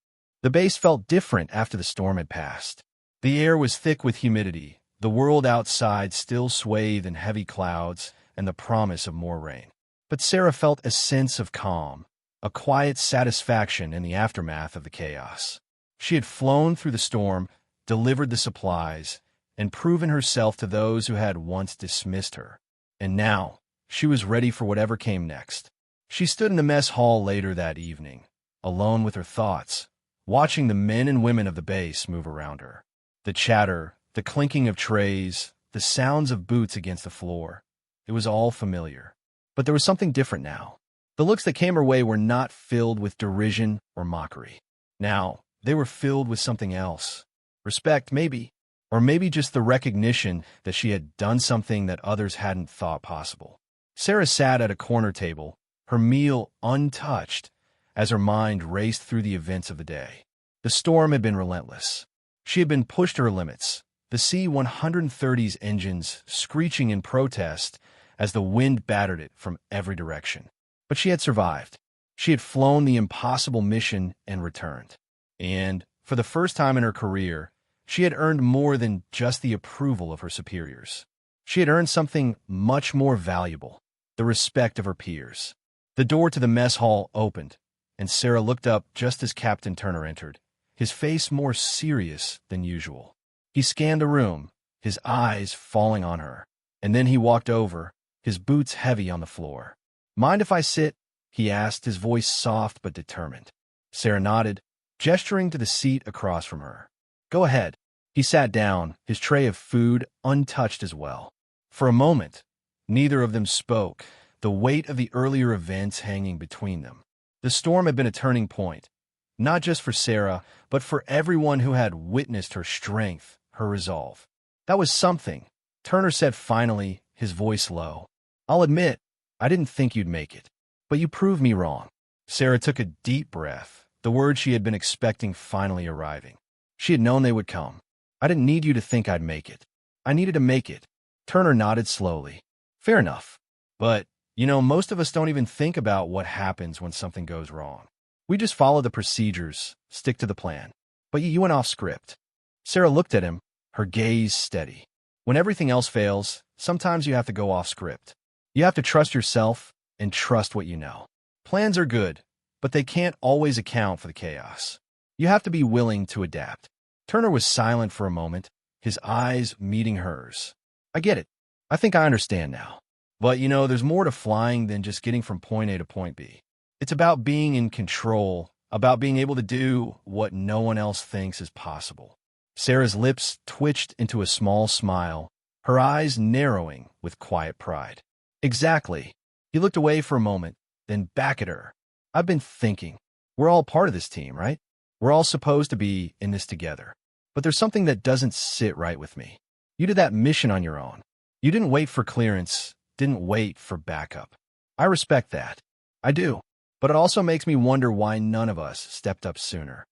The base felt different after the storm had passed. The air was thick with humidity, the world outside still swathed in heavy clouds, and the promise of more rain. But Sarah felt a sense of calm, a quiet satisfaction in the aftermath of the chaos. She had flown through the storm, delivered the supplies, and proven herself to those who had once dismissed her. And now, she was ready for whatever came next. She stood in the mess hall later that evening, alone with her thoughts, watching the men and women of the base move around her. The chatter, the clinking of trays, the sounds of boots against the floor. It was all familiar. But there was something different now. The looks that came her way were not filled with derision or mockery. Now, they were filled with something else. Respect, maybe. Or maybe just the recognition that she had done something that others hadn't thought possible. Sarah sat at a corner table, her meal untouched, as her mind raced through the events of the day. The storm had been relentless. She had been pushed to her limits, the C-130's engines screeching in protest as the wind battered it from every direction. But she had survived. She had flown the impossible mission and returned. And, for the first time in her career, she had earned more than just the approval of her superiors. She had earned something much more valuable, the respect of her peers. The door to the mess hall opened, and Sarah looked up just as Captain Turner entered, his face more serious than usual. He scanned the room, his eyes falling on her, and then he walked over, his boots heavy on the floor. "Mind if I sit?" he asked, his voice soft but determined. Sarah nodded, gesturing to the seat across from her. "Go ahead." He sat down, his tray of food untouched as well. For a moment, neither of them spoke, the weight of the earlier events hanging between them. The storm had been a turning point, not just for Sarah, but for everyone who had witnessed her strength, her resolve. "That was something," Turner said finally, his voice low. "I'll admit, I didn't think you'd make it, but you proved me wrong." Sarah took a deep breath, the words she had been expecting finally arriving. She had known they would come. "I didn't need you to think I'd make it. I needed to make it." Turner nodded slowly. "Fair enough. But, most of us don't even think about what happens when something goes wrong. We just follow the procedures, stick to the plan. But you went off script." Sarah looked at him, her gaze steady. When everything else fails, sometimes you have to go off script. You have to trust yourself and trust what you know. Plans are good, but they can't always account for the chaos. You have to be willing to adapt. Turner was silent for a moment, his eyes meeting hers. "I get it. I think I understand now. But, there's more to flying than just getting from point A to point B. It's about being in control, about being able to do what no one else thinks is possible." Sarah's lips twitched into a small smile, her eyes narrowing with quiet pride. "Exactly." He looked away for a moment, then back at her. "I've been thinking. We're all part of this team, right? We're all supposed to be in this together. But there's something that doesn't sit right with me. You did that mission on your own. You didn't wait for clearance, didn't wait for backup. I respect that. I do. But it also makes me wonder why none of us stepped up sooner."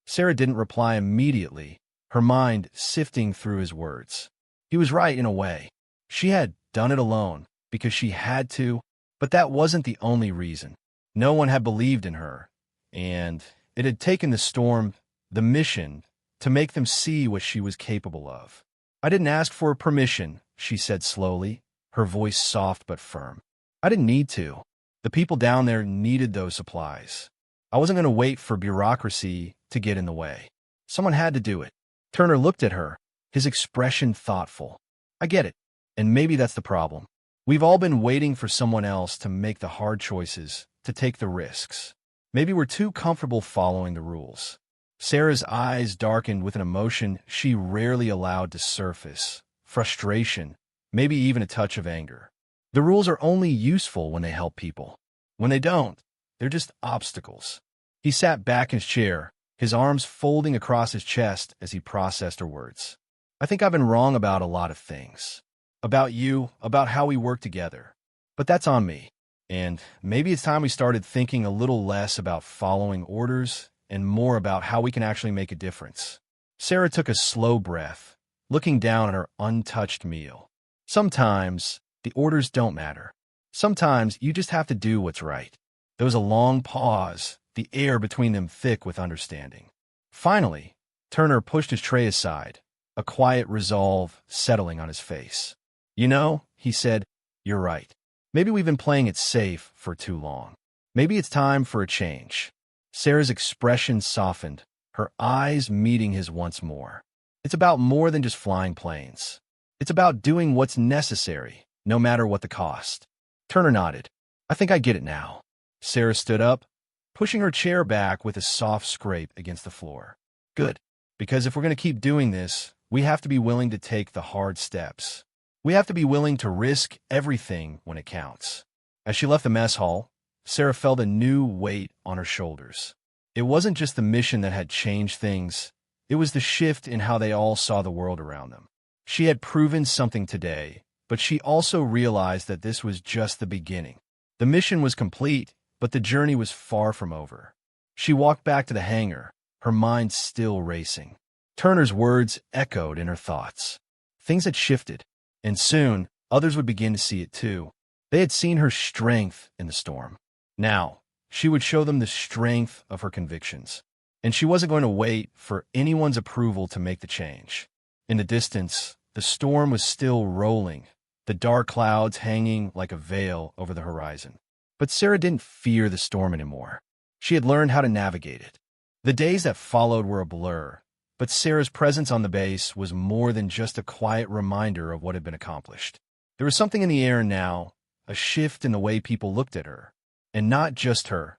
Sarah didn't reply immediately, her mind sifting through his words. He was right in a way. She had done it alone because she had to, but that wasn't the only reason. No one had believed in her, and it had taken the storm, the mission, to make them see what she was capable of. I didn't ask for permission, she said slowly, her voice soft but firm. I didn't need to. The people down there needed those supplies. I wasn't going to wait for bureaucracy to get in the way. Someone had to do it. Turner looked at her, his expression thoughtful. I get it, and maybe that's the problem. We've all been waiting for someone else to make the hard choices, to take the risks. Maybe we're too comfortable following the rules. Sarah's eyes darkened with an emotion she rarely allowed to surface. Frustration, maybe even a touch of anger. The rules are only useful when they help people. When they don't, they're just obstacles. He sat back in his chair, his arms folding across his chest as he processed her words. I think I've been wrong about a lot of things. About you, about how we work together. But that's on me. And maybe it's time we started thinking a little less about following orders and more about how we can actually make a difference. Sarah took a slow breath, looking down at her untouched meal. Sometimes the orders don't matter. Sometimes you just have to do what's right. There was a long pause, the air between them thick with understanding. Finally, Turner pushed his tray aside, a quiet resolve settling on his face. You know, he said, you're right. Maybe we've been playing it safe for too long. Maybe it's time for a change. Sarah's expression softened, her eyes meeting his once more. It's about more than just flying planes. It's about doing what's necessary, no matter what the cost. Turner nodded. I think I get it now. Sarah stood up, pushing her chair back with a soft scrape against the floor. Good, because if we're going to keep doing this, we have to be willing to take the hard steps. We have to be willing to risk everything when it counts. As she left the mess hall, Sarah felt a new weight on her shoulders. It wasn't just the mission that had changed things. It was the shift in how they all saw the world around them. She had proven something today, but she also realized that this was just the beginning. The mission was complete, but the journey was far from over. She walked back to the hangar, her mind still racing. Turner's words echoed in her thoughts. Things had shifted. And soon, others would begin to see it too. They had seen her strength in the storm. Now, she would show them the strength of her convictions. And she wasn't going to wait for anyone's approval to make the change. In the distance, the storm was still rolling, the dark clouds hanging like a veil over the horizon. But Sarah didn't fear the storm anymore. She had learned how to navigate it. The days that followed were a blur. But Sarah's presence on the base was more than just a quiet reminder of what had been accomplished. There was something in the air now, a shift in the way people looked at her. And not just her.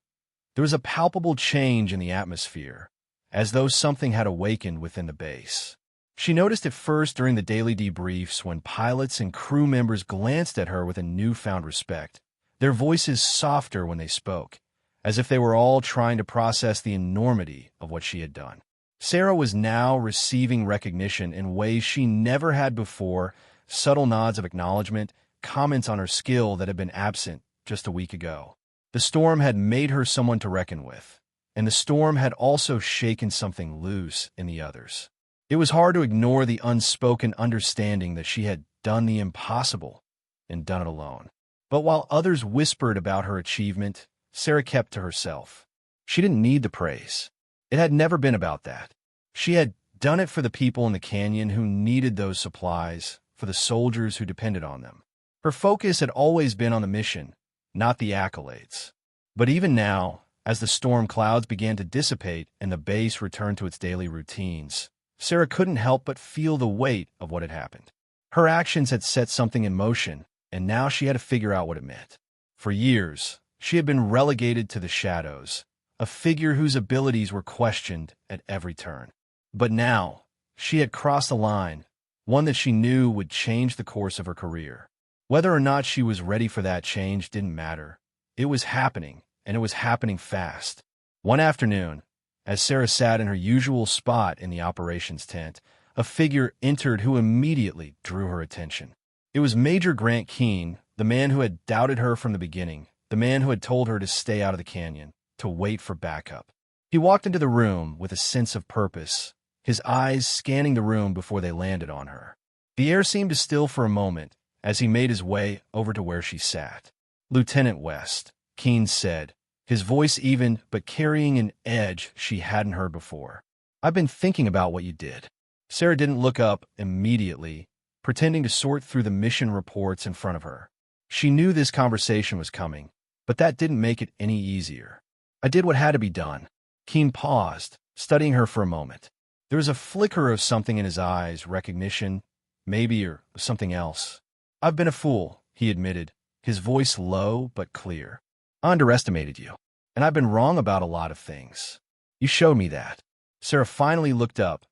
There was a palpable change in the atmosphere, as though something had awakened within the base. She noticed it first during the daily debriefs when pilots and crew members glanced at her with a newfound respect, their voices softer when they spoke, as if they were all trying to process the enormity of what she had done. Sarah was now receiving recognition in ways she never had before, subtle nods of acknowledgement, comments on her skill that had been absent just a week ago. The storm had made her someone to reckon with, and the storm had also shaken something loose in the others. It was hard to ignore the unspoken understanding that she had done the impossible and done it alone. But while others whispered about her achievement, Sarah kept to herself. She didn't need the praise. It had never been about that. She had done it for the people in the canyon who needed those supplies, for the soldiers who depended on them. Her focus had always been on the mission, not the accolades. But even now, as the storm clouds began to dissipate and the base returned to its daily routines, Sarah couldn't help but feel the weight of what had happened. Her actions had set something in motion, and now she had to figure out what it meant. For years, she had been relegated to the shadows, a figure whose abilities were questioned at every turn. But now, she had crossed a line, one that she knew would change the course of her career. Whether or not she was ready for that change didn't matter. It was happening, and it was happening fast. One afternoon, as Sarah sat in her usual spot in the operations tent, a figure entered who immediately drew her attention. It was Major Grant Keene, the man who had doubted her from the beginning, the man who had told her to stay out of the canyon, to wait for backup. He walked into the room with a sense of purpose, his eyes scanning the room before they landed on her. The air seemed to still for a moment as he made his way over to where she sat. "Lieutenant West," Keen said, his voice even but carrying an edge she hadn't heard before. "I've been thinking about what you did." Sarah didn't look up immediately, pretending to sort through the mission reports in front of her. She knew this conversation was coming, but that didn't make it any easier. "I did what had to be done." Keen paused, studying her for a moment. There was a flicker of something in his eyes, recognition, maybe, or something else. "I've been a fool," he admitted, his voice low but clear. "I underestimated you, and I've been wrong about a lot of things. You showed me that." Sarah finally looked up,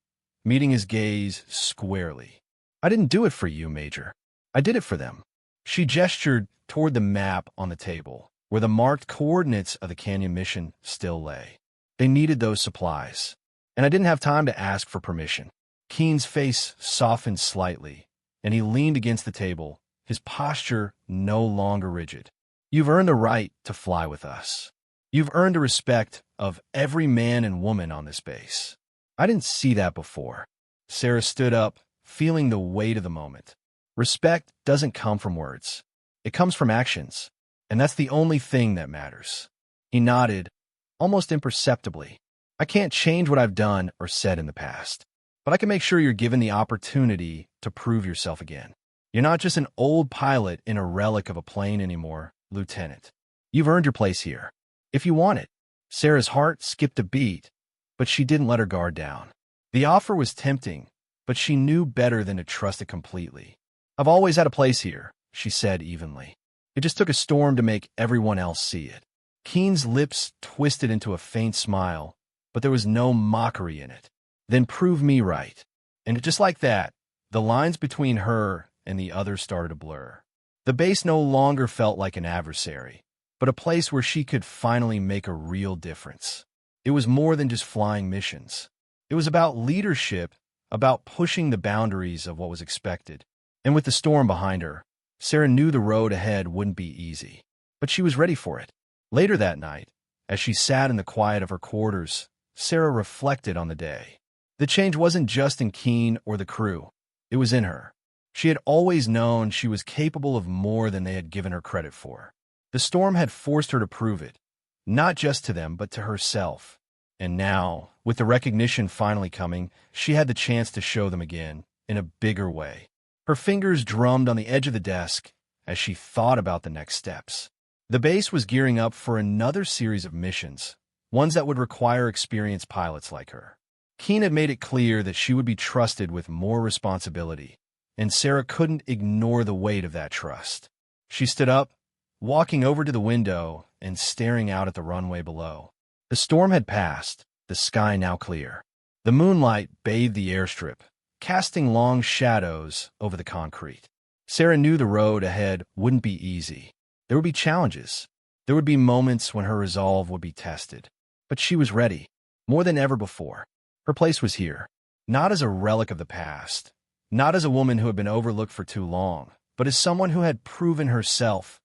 meeting his gaze squarely. "I didn't do it for you, Major. I did it for them." She gestured toward the map on the table, where the marked coordinates of the Canyon mission still lay. "They needed those supplies, and I didn't have time to ask for permission." Keen's face softened slightly, and he leaned against the table, his posture no longer rigid. "You've earned the right to fly with us. You've earned the respect of every man and woman on this base." "I didn't see that before." Sarah stood up, feeling the weight of the moment. "Respect doesn't come from words. It comes from actions, and that's the only thing that matters." He nodded, almost imperceptibly. "I can't change what I've done or said in the past, but I can make sure you're given the opportunity to prove yourself again. You're not just an old pilot in a relic of a plane anymore, Lieutenant. You've earned your place here, if you want it." Sarah's heart skipped a beat, but she didn't let her guard down. The offer was tempting, but she knew better than to trust it completely. "I've always had a place here," she said evenly. "It just took a storm to make everyone else see it." Keen's lips twisted into a faint smile, but there was no mockery in it. "Then prove me right." And just like that, the lines between her and the others started to blur. The base no longer felt like an adversary, but a place where she could finally make a real difference. It was more than just flying missions. It was about leadership, about pushing the boundaries of what was expected. And with the storm behind her, Sarah knew the road ahead wouldn't be easy, but she was ready for it. Later that night, as she sat in the quiet of her quarters, Sarah reflected on the day. The change wasn't just in Keen or the crew. It was in her. She had always known she was capable of more than they had given her credit for. The storm had forced her to prove it, not just to them, but to herself. And now, with the recognition finally coming, she had the chance to show them again, in a bigger way. Her fingers drummed on the edge of the desk as she thought about the next steps. The base was gearing up for another series of missions, ones that would require experienced pilots like her. Keen had made it clear that she would be trusted with more responsibility, and Sarah couldn't ignore the weight of that trust. She stood up, walking over to the window and staring out at the runway below. The storm had passed, the sky now clear. The moonlight bathed the airstrip, casting long shadows over the concrete. Sarah knew the road ahead wouldn't be easy. There would be challenges. There would be moments when her resolve would be tested. But she was ready, more than ever before. Her place was here, not as a relic of the past, not as a woman who had been overlooked for too long, but as someone who had proven herself,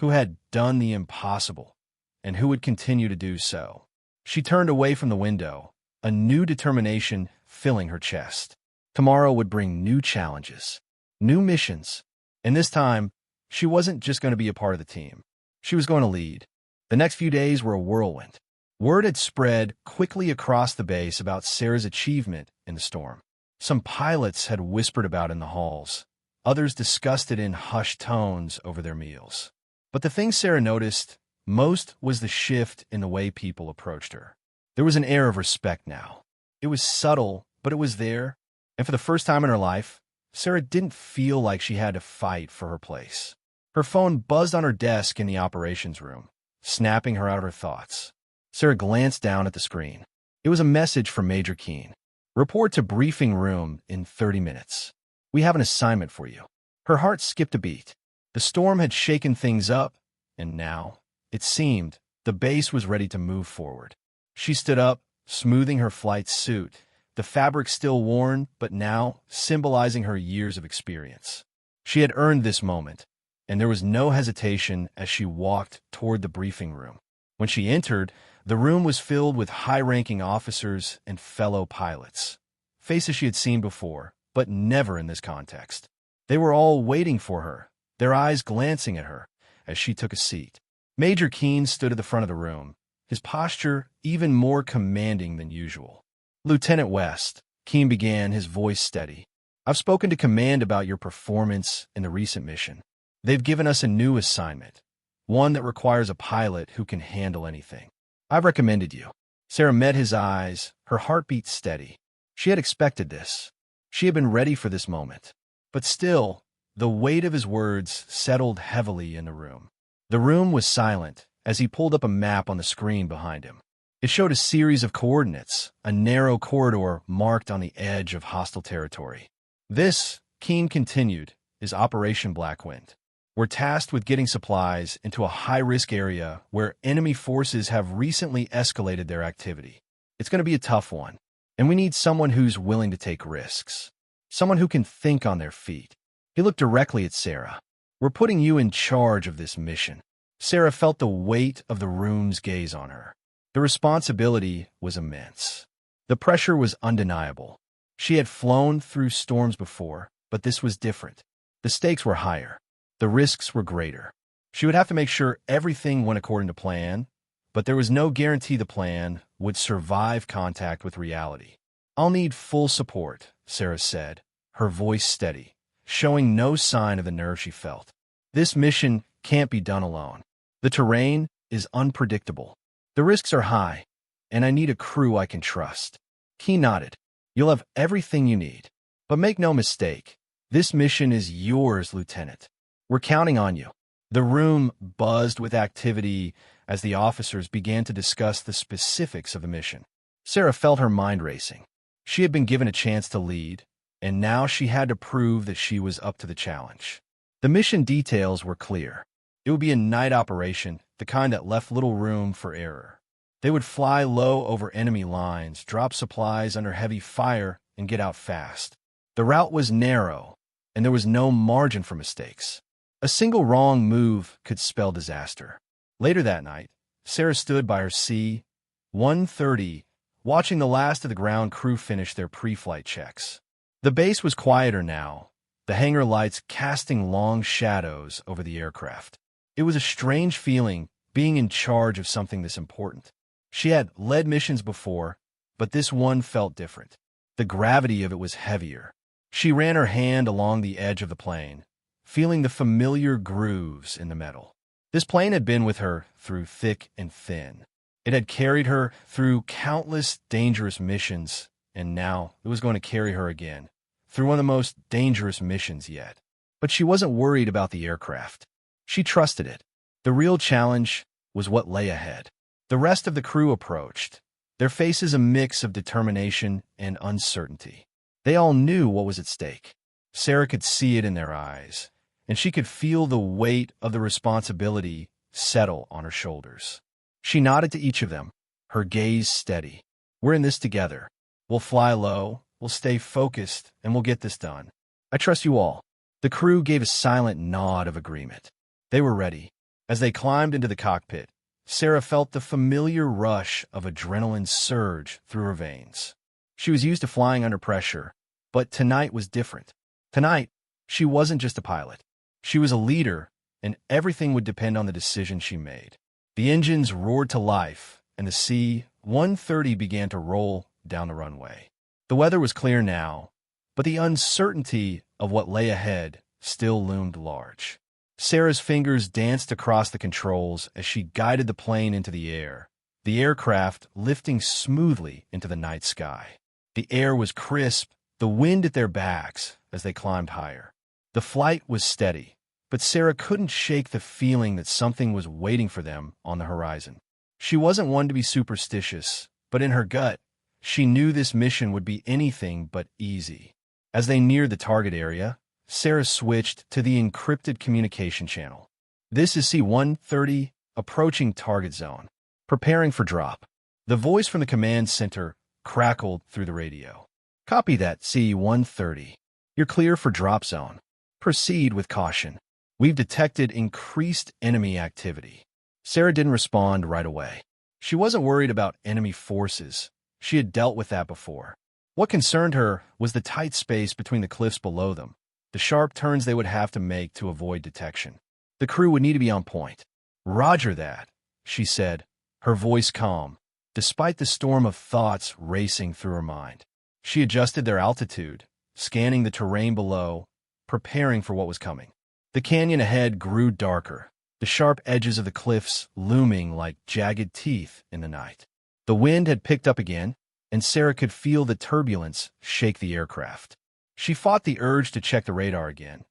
who had done the impossible, and who would continue to do so. She turned away from the window, a new determination filling her chest. Tomorrow would bring new challenges, new missions, and this time, she wasn't just going to be a part of the team. She was going to lead. The next few days were a whirlwind. Word had spread quickly across the base about Sarah's achievement in the storm. Some pilots had whispered about it in the halls. Others discussed it in hushed tones over their meals. But the thing Sarah noticed most was the shift in the way people approached her. There was an air of respect now. It was subtle, but it was there. And for the first time in her life, Sarah didn't feel like she had to fight for her place. Her phone buzzed on her desk in the operations room, snapping her out of her thoughts. Sarah glanced down at the screen. It was a message from Major Keen. "Report to briefing room in 30 minutes. We have an assignment for you." Her heart skipped a beat. The storm had shaken things up, and now, it seemed, the base was ready to move forward. She stood up, smoothing her flight suit, the fabric still worn, but now symbolizing her years of experience. She had earned this moment, and there was no hesitation as she walked toward the briefing room. When she entered, the room was filled with high-ranking officers and fellow pilots. faces she had seen before, but never in this context. They were all waiting for her, their eyes glancing at her as she took a seat. Major Keene stood at the front of the room, his posture even more commanding than usual. "Lieutenant West," Keene began, his voice steady, "I've spoken to Command about your performance in the recent mission. They've given us a new assignment, one that requires a pilot who can handle anything. I've recommended you." Sarah met his eyes, her heartbeat steady. She had expected this. She had been ready for this moment. But still, the weight of his words settled heavily in the room. The room was silent as he pulled up a map on the screen behind him. It showed a series of coordinates, a narrow corridor marked on the edge of hostile territory. "This," Keene continued, "is Operation Blackwind. We're tasked with getting supplies into a high-risk area where enemy forces have recently escalated their activity. It's going to be a tough one, and we need someone who's willing to take risks, someone who can think on their feet." He looked directly at Sarah. "We're putting you in charge of this mission." Sarah felt the weight of the room's gaze on her. The responsibility was immense. The pressure was undeniable. She had flown through storms before, but this was different. The stakes were higher. The risks were greater. She would have to make sure everything went according to plan, but there was no guarantee the plan would survive contact with reality. "I'll need full support," Sarah said, her voice steady, showing no sign of the nerve she felt. "This mission can't be done alone. The terrain is unpredictable. The risks are high, and I need a crew I can trust." He nodded. "You'll have everything you need. But make no mistake, this mission is yours, Lieutenant. We're counting on you." The room buzzed with activity as the officers began to discuss the specifics of the mission. Sarah felt her mind racing. She had been given a chance to lead, and now she had to prove that she was up to the challenge. The mission details were clear. It would be a night operation, the kind that left little room for error. They would fly low over enemy lines, drop supplies under heavy fire, and get out fast. The route was narrow, and there was no margin for mistakes. A single wrong move could spell disaster. Later that night, Sarah stood by her C-130, watching the last of the ground crew finish their pre-flight checks. The base was quieter now, the hangar lights casting long shadows over the aircraft. It was a strange feeling being in charge of something this important. She had led missions before, but this one felt different. The gravity of it was heavier. She ran her hand along the edge of the plane, feeling the familiar grooves in the metal. This plane had been with her through thick and thin. It had carried her through countless dangerous missions, and now it was going to carry her again, through one of the most dangerous missions yet. But she wasn't worried about the aircraft. She trusted it. The real challenge was what lay ahead. The rest of the crew approached, their faces a mix of determination and uncertainty. They all knew what was at stake. Sarah could see it in their eyes, and she could feel the weight of the responsibility settle on her shoulders. She nodded to each of them, her gaze steady. "We're in this together. We'll fly low, we'll stay focused, and we'll get this done. I trust you all." The crew gave a silent nod of agreement. They were ready. As they climbed into the cockpit, Sarah felt the familiar rush of adrenaline surge through her veins. She was used to flying under pressure, but tonight was different. Tonight, she wasn't just a pilot. She was a leader, and everything would depend on the decision she made. The engines roared to life, and the C-130 began to roll down the runway. The weather was clear now, but the uncertainty of what lay ahead still loomed large. Sarah's fingers danced across the controls as she guided the plane into the air, the aircraft lifting smoothly into the night sky. The air was crisp, the wind at their backs as they climbed higher. The flight was steady, but Sarah couldn't shake the feeling that something was waiting for them on the horizon. She wasn't one to be superstitious, but in her gut, she knew this mission would be anything but easy. As they neared the target area, Sarah switched to the encrypted communication channel. "This is C-130, approaching target zone. Preparing for drop." The voice from the command center crackled through the radio. "Copy that, C-130. You're clear for drop zone. Proceed with caution. We've detected increased enemy activity." Sarah didn't respond right away. She wasn't worried about enemy forces. She had dealt with that before. What concerned her was the tight space between the cliffs below them, the sharp turns they would have to make to avoid detection. The crew would need to be on point. "Roger that," she said, her voice calm, despite the storm of thoughts racing through her mind. She adjusted their altitude, scanning the terrain below, preparing for what was coming. The canyon ahead grew darker, the sharp edges of the cliffs looming like jagged teeth in the night. The wind had picked up again, and Sarah could feel the turbulence shake the aircraft. She fought the urge to check the radar again.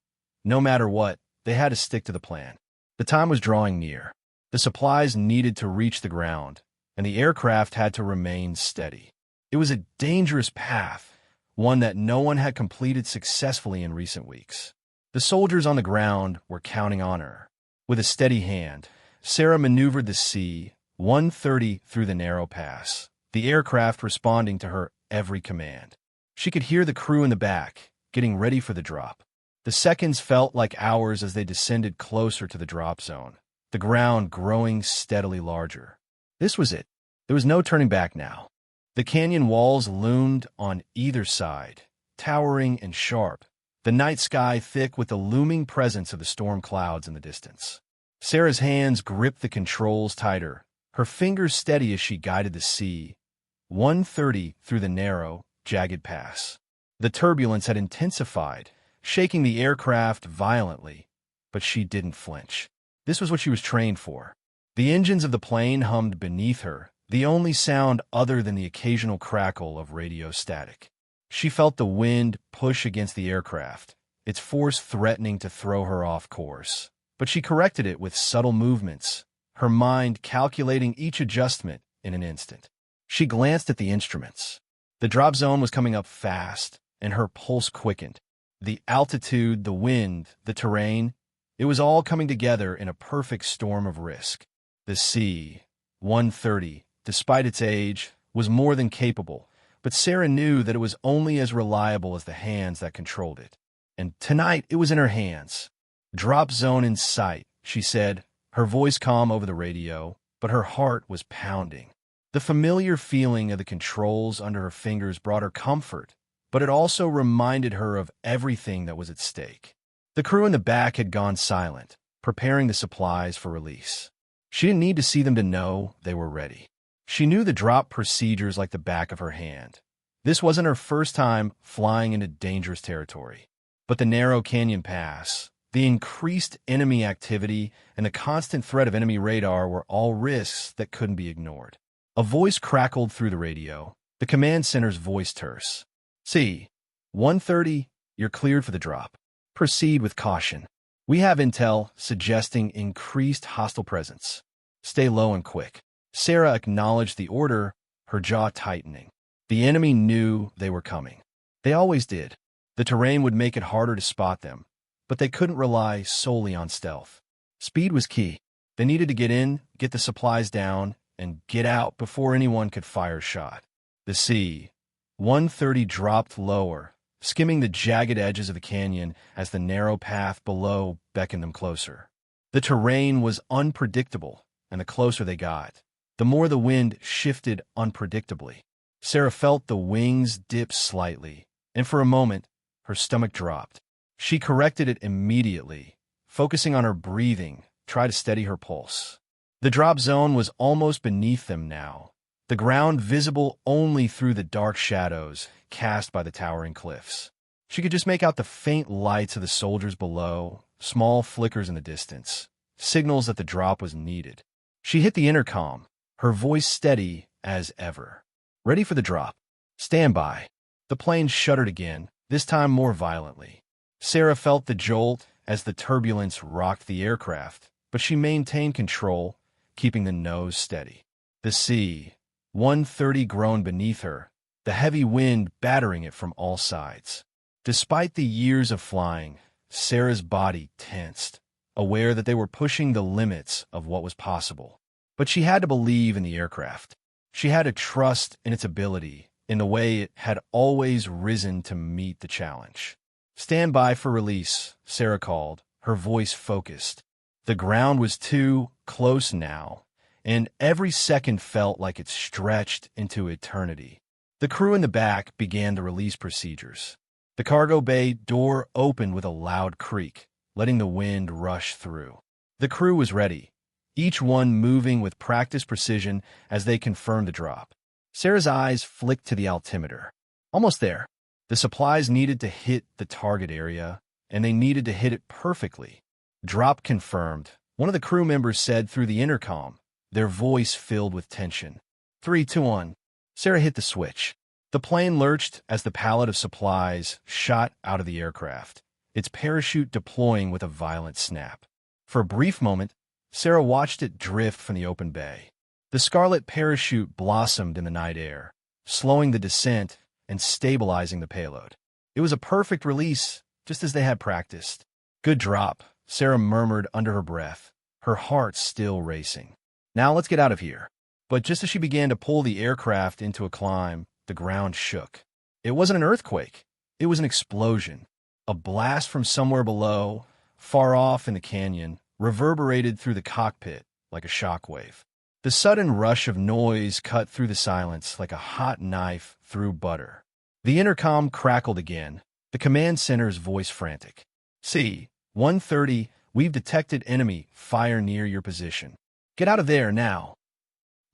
No matter what, they had to stick to the plan. The time was drawing near. The supplies needed to reach the ground, and the aircraft had to remain steady. It was a dangerous path, one that no one had completed successfully in recent weeks. The soldiers on the ground were counting on her. With a steady hand, Sarah maneuvered the C-130 through the narrow pass, the aircraft responding to her every command. She could hear the crew in the back, getting ready for the drop. The seconds felt like hours as they descended closer to the drop zone, the ground growing steadily larger. This was it. There was no turning back now. The canyon walls loomed on either side, towering and sharp, the night sky thick with the looming presence of the storm clouds in the distance. Sarah's hands gripped the controls tighter, her fingers steady as she guided the C-130 through the narrow, jagged pass. The turbulence had intensified, shaking the aircraft violently, but she didn't flinch. This was what she was trained for. The engines of the plane hummed beneath her, the only sound other than the occasional crackle of radio static. She felt the wind push against the aircraft, its force threatening to throw her off course. But she corrected it with subtle movements, her mind calculating each adjustment in an instant. She glanced at the instruments. The drop zone was coming up fast, and her pulse quickened. The altitude, the wind, the terrain, it was all coming together in a perfect storm of risk. The C-130, despite its age, was more than capable, but Sarah knew that it was only as reliable as the hands that controlled it. And tonight it was in her hands. "Drop zone in sight," she said, her voice calm over the radio, but her heart was pounding. The familiar feeling of the controls under her fingers brought her comfort, but it also reminded her of everything that was at stake. The crew in the back had gone silent, preparing the supplies for release. She didn't need to see them to know they were ready. She knew the drop procedures like the back of her hand. This wasn't her first time flying into dangerous territory. But the narrow canyon pass, the increased enemy activity, and the constant threat of enemy radar were all risks that couldn't be ignored. A voice crackled through the radio, the command center's voice terse. "C-130, you're cleared for the drop. Proceed with caution. We have intel suggesting increased hostile presence. Stay low and quick." Sarah acknowledged the order, her jaw tightening. The enemy knew they were coming. They always did. The terrain would make it harder to spot them, but they couldn't rely solely on stealth. Speed was key. They needed to get in, get the supplies down, and get out before anyone could fire a shot. The C-130 dropped lower, skimming the jagged edges of the canyon as the narrow path below beckoned them closer. The terrain was unpredictable, and the closer they got, the more the wind shifted unpredictably. Sarah felt the wings dip slightly, and for a moment, her stomach dropped. She corrected it immediately, focusing on her breathing, tried to steady her pulse. The drop zone was almost beneath them now, the ground visible only through the dark shadows cast by the towering cliffs. She could just make out the faint lights of the soldiers below, small flickers in the distance, signals that the drop was needed. She hit the intercom, her voice steady as ever. "Ready for the drop. Stand by." The plane shuddered again, this time more violently. Sarah felt the jolt as the turbulence rocked the aircraft, but she maintained control, keeping the nose steady. The C-130 groaned beneath her, the heavy wind battering it from all sides. Despite the years of flying, Sarah's body tensed, aware that they were pushing the limits of what was possible. But she had to believe in the aircraft. She had to trust in its ability, in the way it had always risen to meet the challenge. "Stand by for release," Sarah called, her voice focused. The ground was too close now, and every second felt like it stretched into eternity. The crew in the back began the release procedures. The cargo bay door opened with a loud creak, letting the wind rush through. The crew was ready, each one moving with practiced precision as they confirmed the drop. Sarah's eyes flicked to the altimeter. Almost there. The supplies needed to hit the target area, and they needed to hit it perfectly. Drop confirmed, one of the crew members said through the intercom, their voice filled with tension. 3, 2, 1. Sarah hit the switch. The plane lurched as the pallet of supplies shot out of the aircraft, its parachute deploying with a violent snap. For a brief moment, Sarah watched it drift from the open bay. The scarlet parachute blossomed in the night air, slowing the descent and stabilizing the payload. It was a perfect release, just as they had practiced. Good drop, Sarah murmured under her breath, her heart still racing. Now let's get out of here. But just as she began to pull the aircraft into a climb, the ground shook. It wasn't an earthquake. It was an explosion. A blast from somewhere below, far off in the canyon, reverberated through the cockpit like a shockwave. The sudden rush of noise cut through the silence like a hot knife through butter. The intercom crackled again, the command center's voice frantic. C-130, we've detected enemy fire near your position. Get out of there now.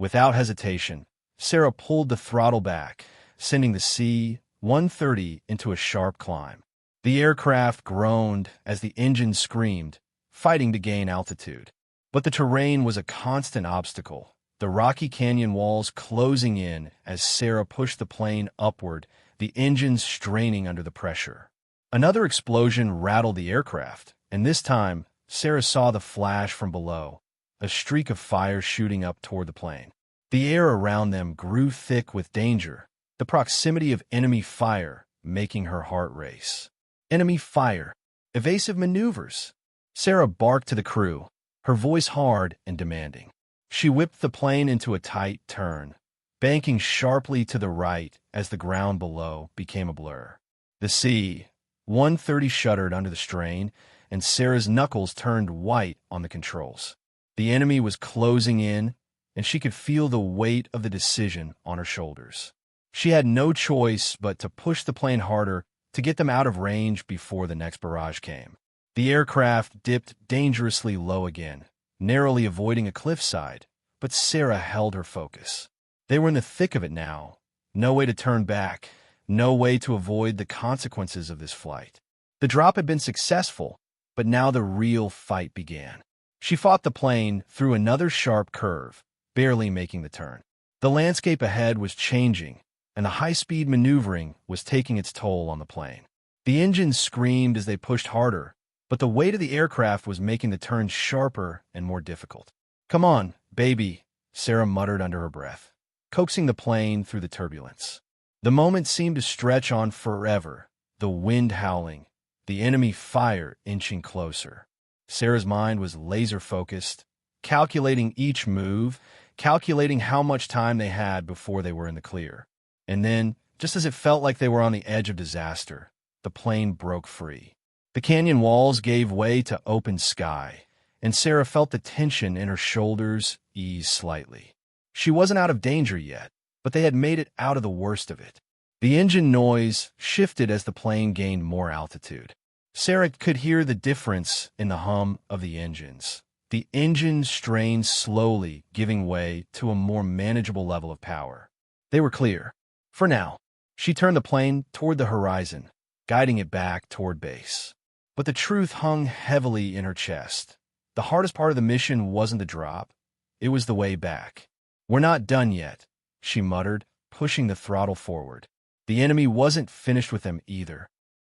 Without hesitation, Sarah pulled the throttle back, sending the C-130 into a sharp climb. The aircraft groaned as the engine screamed, fighting to gain altitude. But the terrain was a constant obstacle, the rocky canyon walls closing in as Sarah pushed the plane upward, the engines straining under the pressure. Another explosion rattled the aircraft, and this time, Sarah saw the flash from below, a streak of fire shooting up toward the plane. The air around them grew thick with danger, the proximity of enemy fire making her heart race. Enemy fire. Evasive maneuvers. Sarah barked to the crew, her voice hard and demanding. She whipped the plane into a tight turn, banking sharply to the right as the ground below became a blur. The C-130 shuddered under the strain, and Sarah's knuckles turned white on the controls. The enemy was closing in, and she could feel the weight of the decision on her shoulders. She had no choice but to push the plane harder to get them out of range before the next barrage came. The aircraft dipped dangerously low again, narrowly avoiding a cliffside, but Sarah held her focus. They were in the thick of it now. No way to turn back, no way to avoid the consequences of this flight. The drop had been successful, but now the real fight began. She fought the plane through another sharp curve, barely making the turn. The landscape ahead was changing, and the high-speed maneuvering was taking its toll on the plane. The engines screamed as they pushed harder, but the weight of the aircraft was making the turns sharper and more difficult. "Come on, baby," Sarah muttered under her breath, coaxing the plane through the turbulence. The moment seemed to stretch on forever, the wind howling, the enemy fire inching closer. Sarah's mind was laser-focused, calculating each move, calculating how much time they had before they were in the clear. And then, just as it felt like they were on the edge of disaster, the plane broke free. The canyon walls gave way to open sky, and Sarah felt the tension in her shoulders ease slightly. She wasn't out of danger yet, but they had made it out of the worst of it. The engine noise shifted as the plane gained more altitude. Sarah could hear the difference in the hum of the engines. The engine strained slowly, giving way to a more manageable level of power. They were clear. For now, she turned the plane toward the horizon, guiding it back toward base. But the truth hung heavily in her chest. The hardest part of the mission wasn't the drop. It was the way back. "We're not done yet," she muttered, pushing the throttle forward. The enemy wasn't finished with them either.